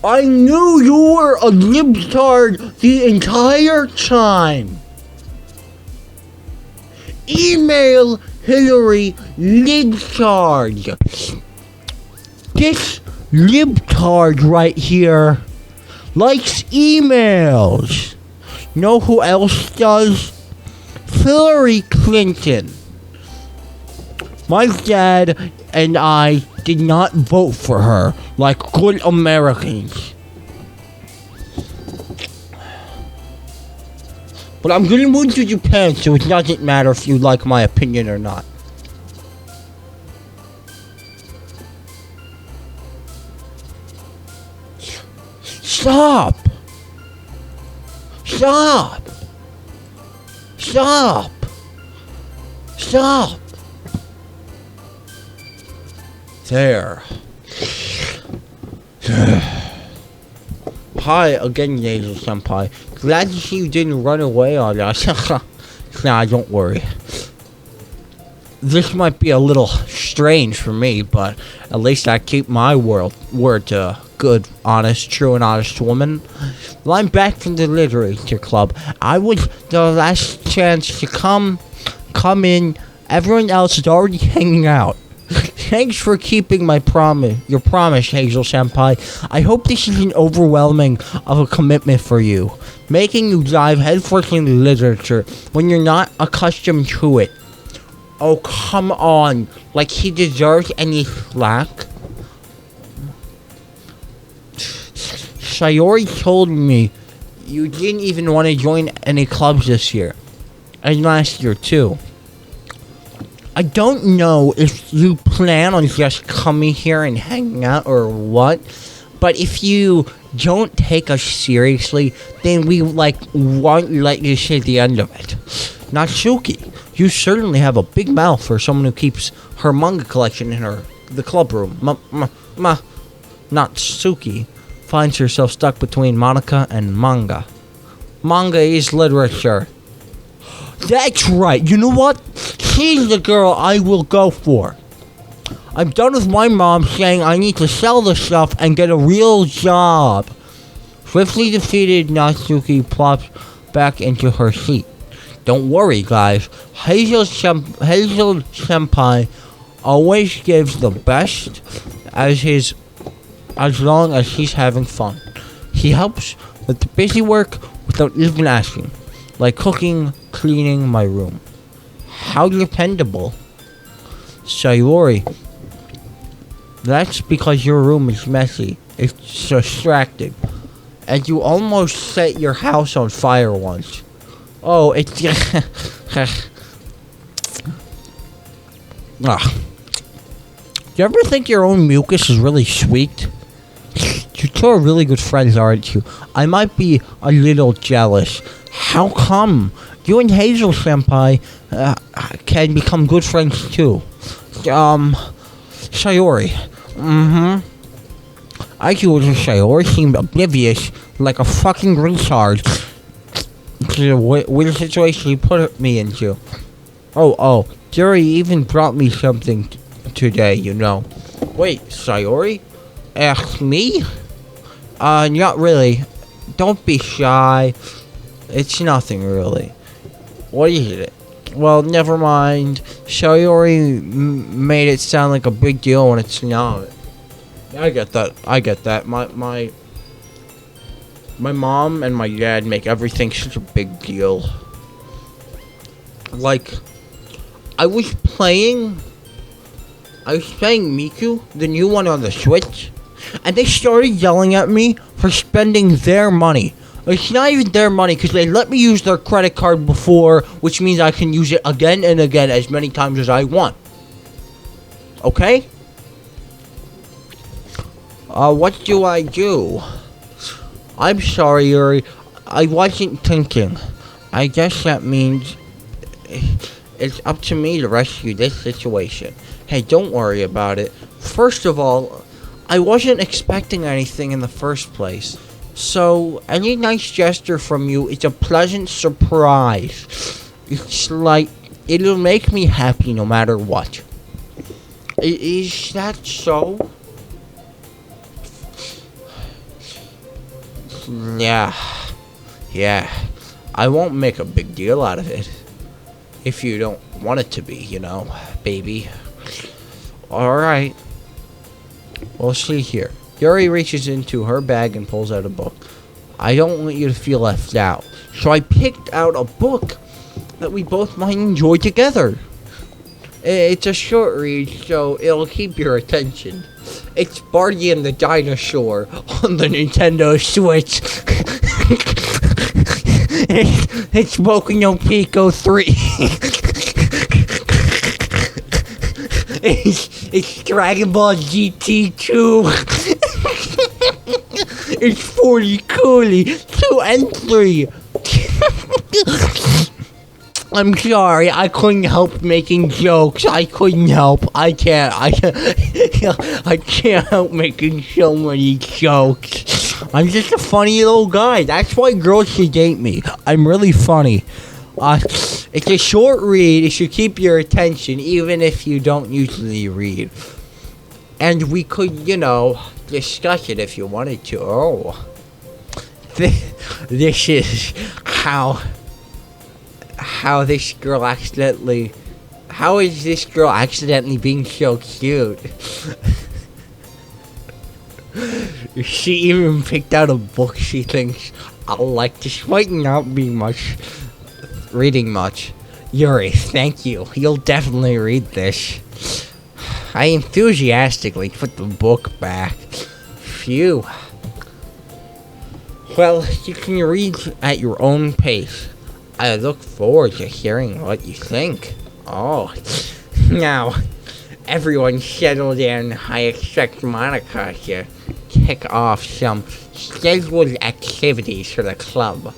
I knew you were a libtard the entire time. Email Hillary libtard. This libtard right here likes emails. Know who else does? Hillary Clinton. My dad and I did not vote for her like good Americans. But I'm gonna move to Japan, so it doesn't matter if you like my opinion or not. Stop! Stop! Stop! Stop! There. Hi again, Hazel Senpai. Glad to see you didn't run away on us. Nah, don't worry. This might be a little strange for me, but at least I keep my word to good, honest, true and honest woman. Well, I'm back from the literature club. I was the last chance to come in. Everyone else is already hanging out. Thanks for keeping your promise, Hazel Senpai. I hope this isn't overwhelming of a commitment for you, making you dive headfirst into literature when you're not accustomed to it. Oh, come on. Like he deserves any slack? Sayori told me you didn't even want to join any clubs this year. And last year, too. I don't know if you plan on just coming here and hanging out or what, but if you don't take us seriously, then we, won't let you see the end of it. Natsuki, you certainly have a big mouth for someone who keeps her manga collection in the club room. Natsuki finds herself stuck between Monica and manga. Manga is literature. That's right. You know what? She's the girl I will go for. I'm done with my mom saying I need to sell the stuff and get a real job. Swiftly defeated, Natsuki plops back into her seat. Don't worry, guys. Hazel Senpai always gives the best as long as he's having fun. He helps with the busy work without even asking, like cooking, cleaning my room. How dependable. Sayori, that's because your room is messy. It's distracting. And you almost set your house on fire once. Oh, it's just... Do you ever think your own mucus is really sweet? You two are really good friends, aren't you? I might be a little jealous. How come? You and Hazel Senpai can become good friends too. Sayori. I told you Sayori seemed oblivious like a fucking retard to the weird situation he put me into. Oh, Jerry even brought me something today, you know. Wait, Sayori? Ask me? Not really. Don't be shy. It's nothing really. What is it? Well, never mind. Sayori made it sound like a big deal when it's not. I get that. My mom and my dad make everything such a big deal. Like, I was playing Miku, the new one on the Switch, and they started yelling at me for spending their money. It's not even their money, because they let me use their credit card before, which means I can use it again and again as many times as I want. Okay? What do I do? I'm sorry, Yuri. I wasn't thinking. I guess that means it's up to me to rescue this situation. Hey, don't worry about it. First of all, I wasn't expecting anything in the first place. So, any nice gesture from you is a pleasant surprise. It's like, it'll make me happy no matter what. Is that so? Yeah. Yeah. I won't make a big deal out of it. If you don't want it to be, baby. Alright. We'll see here. Yuri reaches into her bag and pulls out a book. I don't want you to feel left out. So I picked out a book that we both might enjoy together. It's a short read, so it'll keep your attention. It's Barney and the Dinosaur on the Nintendo Switch. It's Boku no Pico 3. It's Dragon Ball GT 2. It's 40 Cooley 2 and 3. I'm sorry, I couldn't help making jokes. I couldn't help. I can't help making so many jokes. I'm just a funny little guy. That's why girls should date me. I'm really funny. It's a short read. It should keep your attention, even if you don't usually read. And we could, discuss it if you wanted to. Oh. This is how this girl accidentally... How is this girl accidentally being so cute? She even picked out a book she thinks I'll like, despite not being reading much. Yuri, thank you. You'll definitely read this. I enthusiastically put the book back. Phew. Well, you can read at your own pace. I look forward to hearing what you think. Oh, now, everyone settled in. I expect Monica to kick off some scheduled activities for the club.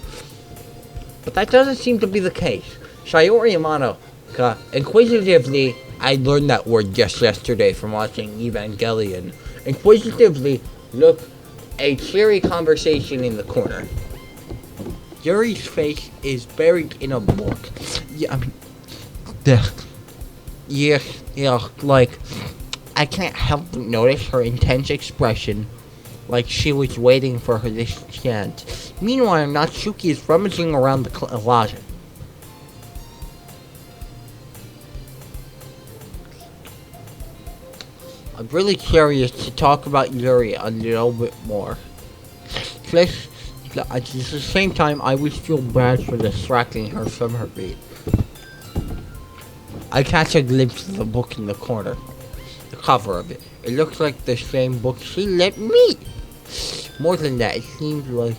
But that doesn't seem to be the case. Sayori and Monica, inquisitively, I learned that word just yesterday from watching Evangelion. Inquisitively, look a cheery conversation in the corner. Yuri's face is buried in a book. Like, I can't help but notice her intense expression, like she was waiting for this chance. Meanwhile, Natsuki is rummaging around the closet. I'm really curious to talk about Yuri a little bit more. At the same time, I would feel bad for distracting her from her read. I catch a glimpse of the book in the corner. The cover of it. It looks like the same book she let me. More than that, it seems like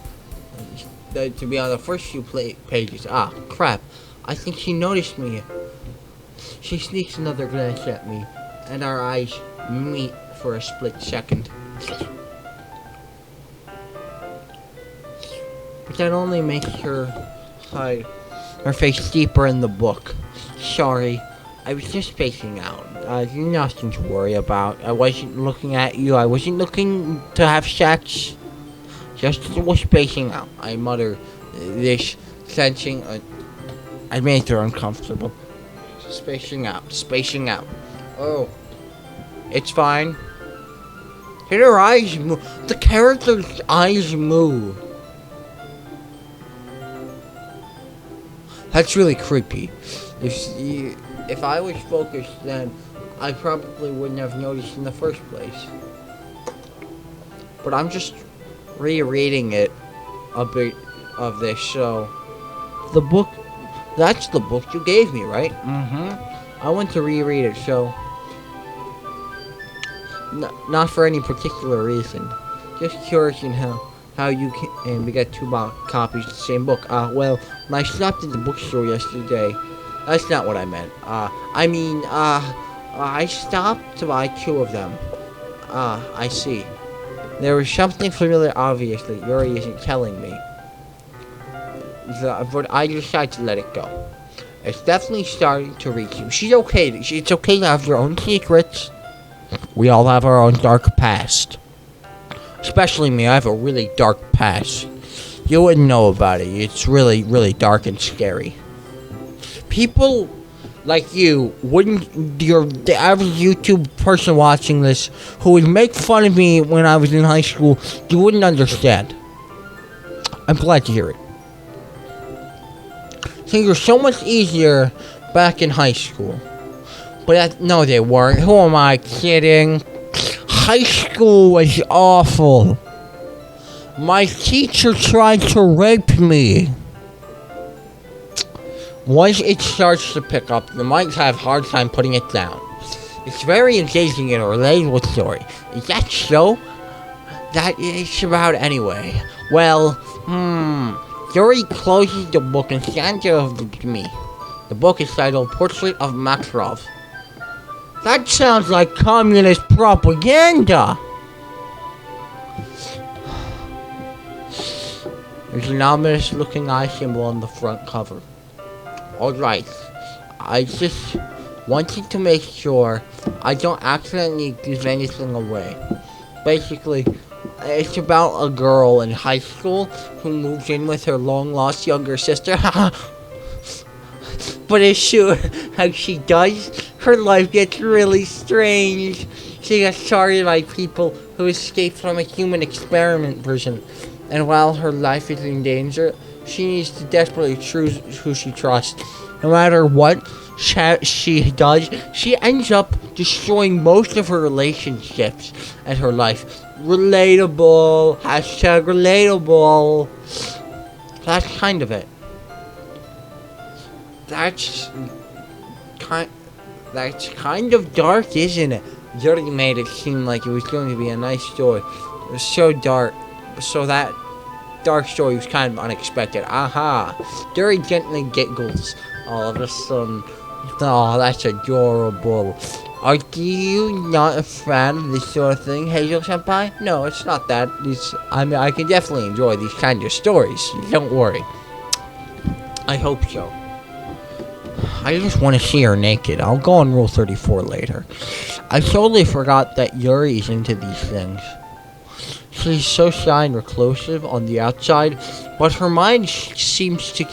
to be on the first few pages. Ah, crap. I think she noticed me. She sneaks another glance at me, and our eyes meet for a split second. But that only makes her hide her face deeper in the book. Sorry, I was just spacing out. Nothing to worry about. I wasn't looking at you. I wasn't looking to have sex. Just was spacing out. I muttered this, sensing I made her uncomfortable. Spacing out. Oh, it's fine. Did her eyes move? The character's eyes move. That's really creepy. If I was focused, then I probably wouldn't have noticed in the first place. But I'm just rereading it a bit of this, so the book, that's the book you gave me, right? Mm-hmm. I want to reread it, so not for any particular reason. Just curious in how you can, and we got 2 copies of the same book. Well, when I stopped at the bookstore yesterday, that's not what I meant. I stopped to buy 2 of them. I see. There was something familiar, obviously. Yuri isn't telling me. But I decided to let it go. It's definitely starting to reach you. She's okay. It's okay to have your own secrets. We all have our own dark past. Especially me, I have a really dark past. You wouldn't know about it. It's really, really dark and scary. People like you wouldn't, the average YouTube person watching this who would make fun of me when I was in high school, you wouldn't understand. I'm glad to hear it. Things were so much easier back in high school. But no, they weren't. Who am I kidding? High school was awful. My teacher tried to rape me. Once it starts to pick up, you might have a hard time putting it down. It's very engaging and a relatable story. Is that so? That is about anyway. Well, Yuri closes the book and stands over to me. The book is titled Portrait of Makarov. That sounds like communist propaganda. There's an ominous looking eye symbol on the front cover. Alright, I just wanted to make sure I don't accidentally give anything away. Basically, it's about a girl in high school who moves in with her long-lost younger sister. But as sure as she does, her life gets really strange. She gets targeted by people who escaped from a human experiment version. And while her life is in danger, she needs to desperately choose who she trusts. No matter what she does, she ends up destroying most of her relationships and her life. Relatable. Hashtag relatable. That's kind of it. That's kind of dark, isn't it? Yuri made it seem like it was going to be a nice story. It was so dark. So that dark story was kind of unexpected. Aha! Yuri gently giggles all of a sudden. Oh, that's adorable. Are you not a fan of this sort of thing, Hazel-senpai? No, it's not that. I can definitely enjoy these kinds of stories. Don't worry. I hope so. I just want to see her naked. I'll go on Rule 34 later. I totally forgot that Yuri's into these things. She's so shy and reclusive on the outside, but her mind seems to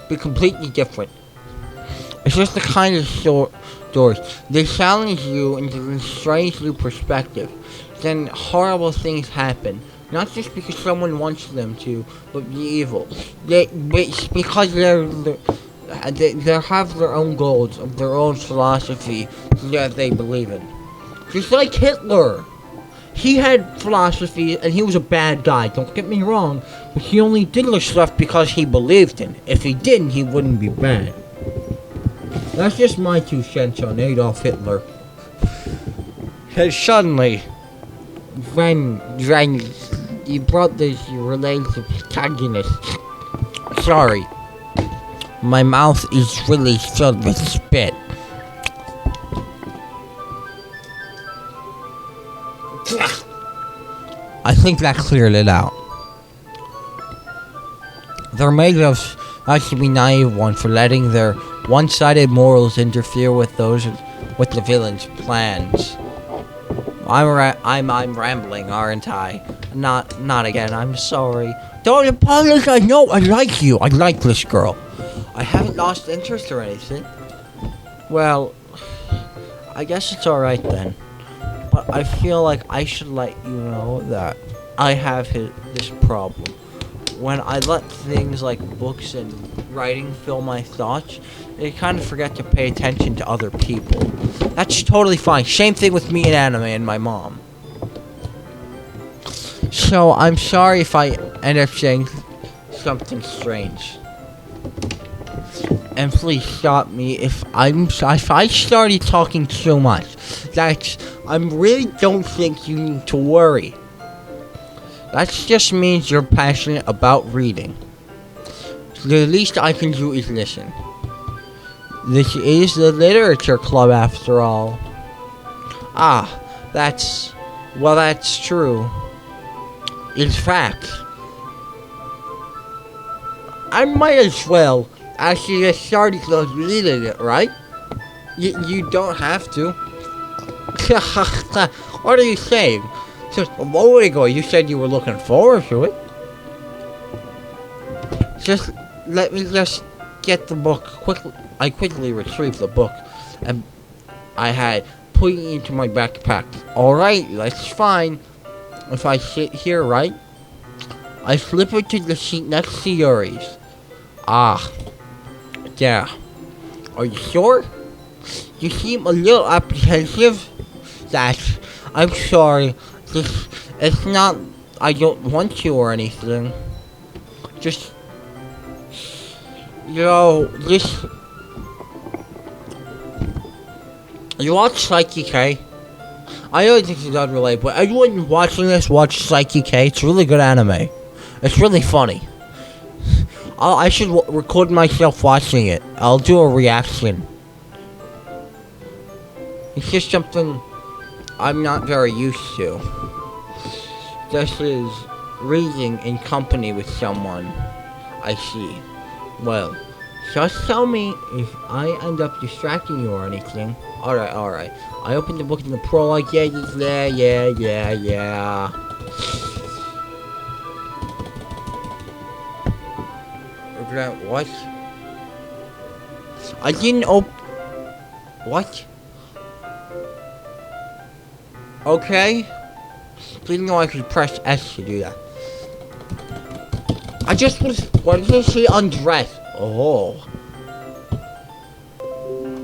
be completely different. It's just the kind of stories. They challenge you into this strange new perspective. Then horrible things happen. Not just because someone wants them to, but be evil. Because they have their own goals, of their own philosophy that they believe in. Just like Hitler. He had philosophy and he was a bad guy, don't get me wrong, but he only did this stuff because he believed in it. If he didn't, he wouldn't be bad. That's just my 2 cents on Adolf Hitler. And suddenly, when you brought this related protagonist, sorry, my mouth is really filled with spit. I think that cleared it out. They're made of not to be naive one for letting their one-sided morals interfere with those with the villain's plans. I'm rambling, aren't I? Not again. I'm sorry. Don't apologize. No, I like you. I like this girl. I haven't lost interest or anything. Well, I guess it's alright then. But I feel like I should let you know that I have this problem. When I let things like books and writing fill my thoughts, I kind of forget to pay attention to other people. That's totally fine. Same thing with me and anime and my mom. So I'm sorry if I end up saying something strange. And please stop me if I started talking too much. I really don't think you need to worry. That just means you're passionate about reading. The least I can do is listen. This is the literature club after all. That's true. In fact, I might as well actually get started reading it, right? You don't have to. What are you saying? Just a moment ago you said you were looking forward to it. Just let me just get the book quickly. I quickly retrieved the book and I had put it into my backpack. Alright, that's fine. If I sit here, right? I flip her to the seat next to Yuri's. Ah, yeah. Are you sure? You seem a little apprehensive. I'm sorry. It's not, I don't want to or anything. Just, you watch Psyche K? I know this is unrelated, but everyone watching this watch Psyche K. It's really good anime. It's really funny. I should record myself watching it. I'll do a reaction. It's just something I'm not very used to. This is reading in company with someone. I see. Well, just tell me if I end up distracting you or anything. Alright. I opened the book in the prologue. Yeah. What? I didn't What? Okay. Didn't know I could press S to do that. What did she undress? Oh.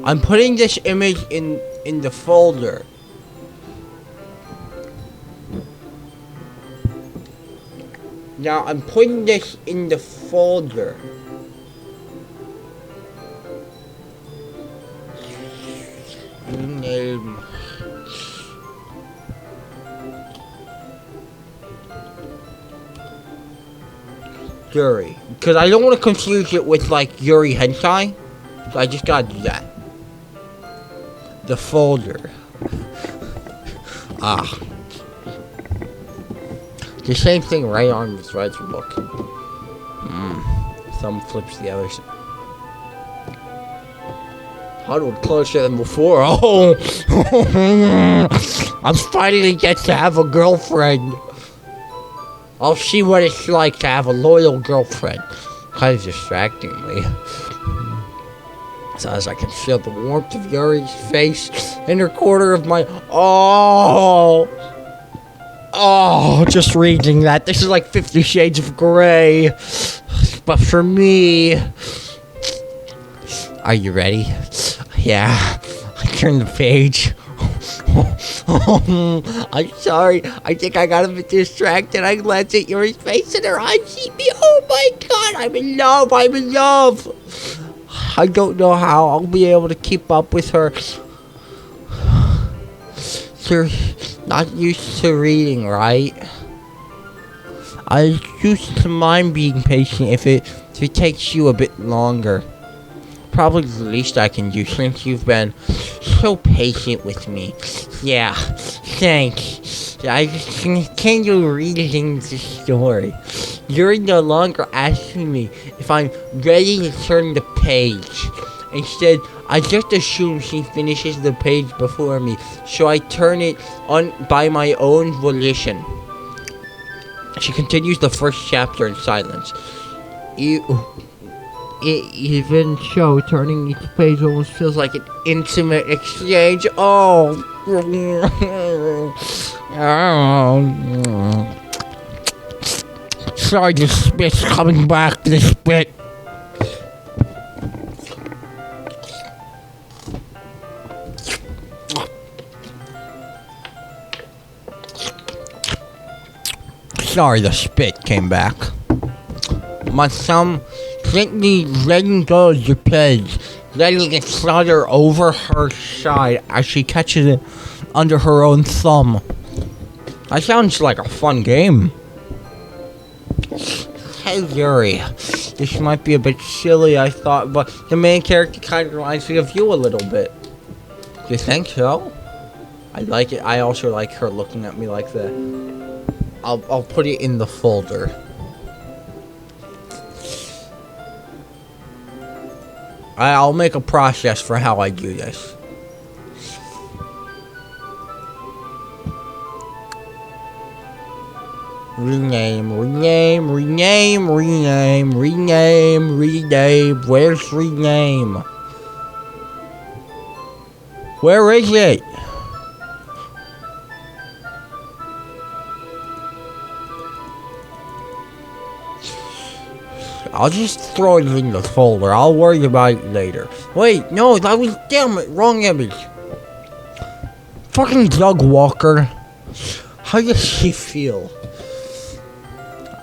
I'm putting this image in the folder. Now I'm putting this in the folder. Name. Yuri. Because I don't want to confuse it with like Yuri Hentai. So I just gotta do that. The folder. The same thing right on the threads book. Thumb flips the other side. Huddled closer than before. Oh! I'm finally get to have a girlfriend. I'll see what it's like to have a loyal girlfriend. Kind of distracting me. So as I can feel the warmth of Yuri's face in her corner of my... Oh, just reading that. This is like 50 Shades of Grey. But for me... Are you ready? Yeah. I turned the page. I'm sorry. I think I got a bit distracted. I glanced at Yuri's face and her eyes see me. Oh my god, I'm in love. I don't know how I'll be able to keep up with her. You're not used to reading, right? I used to mind being patient if it takes you a bit longer. Probably the least I can do since you've been so patient with me. Yeah, thanks. I just continue reading the story. You're no longer asking me if I'm ready to turn the page. Instead, I just assume she finishes the page before me, so I turn it on by my own volition. She continues the first chapter in silence. Even so, turning each page almost feels like an intimate exchange. Oh. Sorry, the spit's coming back. The spit. Sorry, the spit came back. My thumb gently letting go of the page, letting it flutter over her side as she catches it under her own thumb. That sounds like a fun game. Hey Yuri, this might be a bit silly, I thought, but the main character kind of reminds me of you a little bit. Do you think so? I like it. I also like her looking at me like that. I'll put it in the folder. I'll make a process for how I do this. Rename. Where's rename? Where is it? I'll just throw it in the folder. I'll worry about it later. Wait, no, that was, damn it, wrong image. Fucking Doug Walker. How does she feel?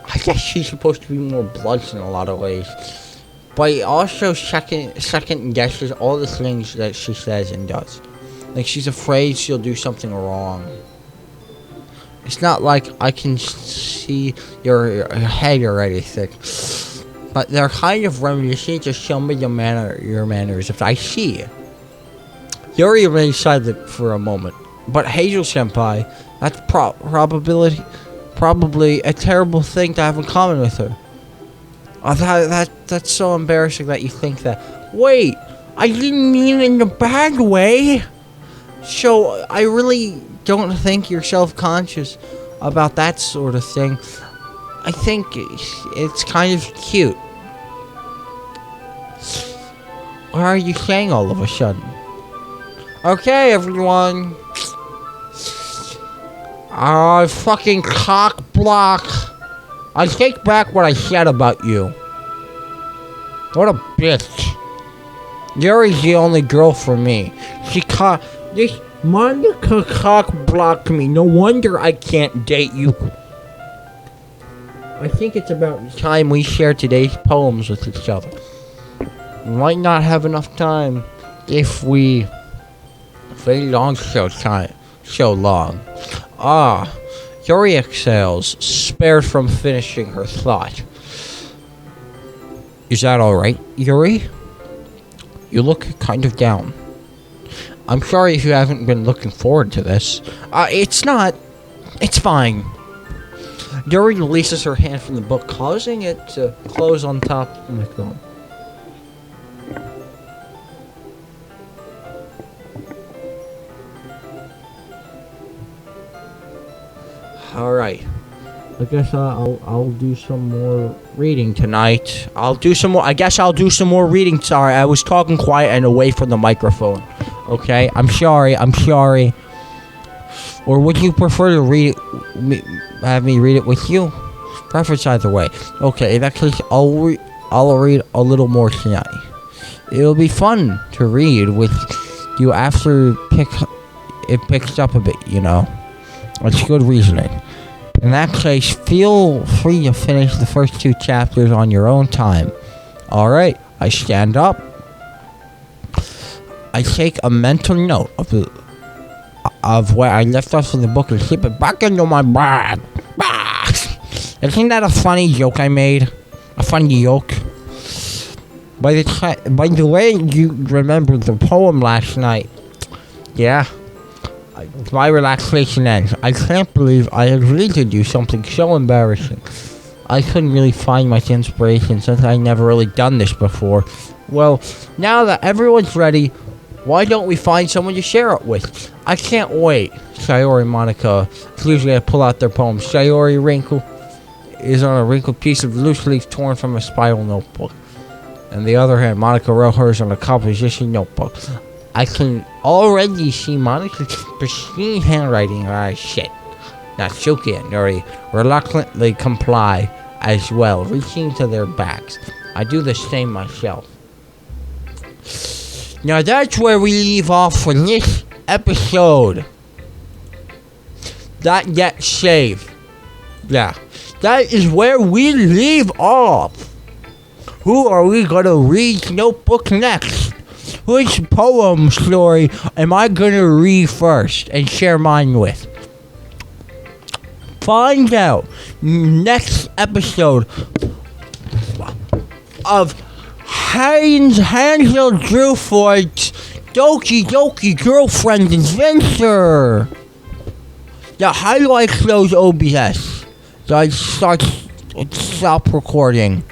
I guess she's supposed to be more blunt in a lot of ways. But it also second guesses all the things that she says and does. Like, she's afraid she'll do something wrong. It's not like I can see your head or anything. But they're kind of reminiscent. Just show me your manners if I see you. Yuri remained silent for a moment. But Hazel Senpai, that's probably a terrible thing to have in common with her. That's so embarrassing that you think that. Wait, I didn't mean it in a bad way. So I really don't think you're self-conscious about that sort of thing. I think it's kind of cute. What are you saying all of a sudden? Okay, everyone. Fucking cock block. I take back what I said about you. What a bitch. Yuri's the only girl for me. This Monica cock blocked me. No wonder I can't date you. I think it's about time we share today's poems with each other. We might not have enough time if we long so long. Yuri exhales, spared from finishing her thought. Is that alright, Yuri? You look kind of down. I'm sorry if you haven't been looking forward to this. It's not. It's fine. Yuri releases her hand from the book, causing it to close on top of the phone. Alright. I guess I'll do some more reading tonight. I guess I'll do some more reading. Sorry, I was talking quiet and away from the microphone. Okay, I'm sorry. Or would you prefer to have me read it with you? Preference either way. Okay, in that case, I'll read a little more tonight. It'll be fun to read with you after it picks up a bit, you know. It's good reasoning. In that case, feel free to finish the first 2 chapters on your own time. Alright, I stand up. I take a mental note of where I left off in the book and slip it back into my bag. Isn't that a funny joke I made? A funny joke? By the way you remembered the poem last night. Yeah. My relaxation ends. I can't believe I agreed to do something so embarrassing. I couldn't really find much inspiration since I never really done this before. Well, now that everyone's ready, why don't we find someone to share it with? I can't wait. Sayori and Monica usually pull out their poem. Sayori wrinkle is on a wrinkled piece of loose leaf torn from a spiral notebook. On the other hand, Monica wrote hers on a composition notebook. I can already see Monica's pristine handwriting. Shit. Natsuki and Nuri reluctantly comply as well, reaching to their backs. I do the same myself. Now that's where we leave off for this episode. That gets saved. Yeah. That is where we leave off. Who are we gonna read notebook next? Which poem story am I gonna read first and share mine with? Find out next episode of Hanzel Drewford's Doki Doki Girlfriend Adventure. Now, how do I close OBS? Do I stop recording?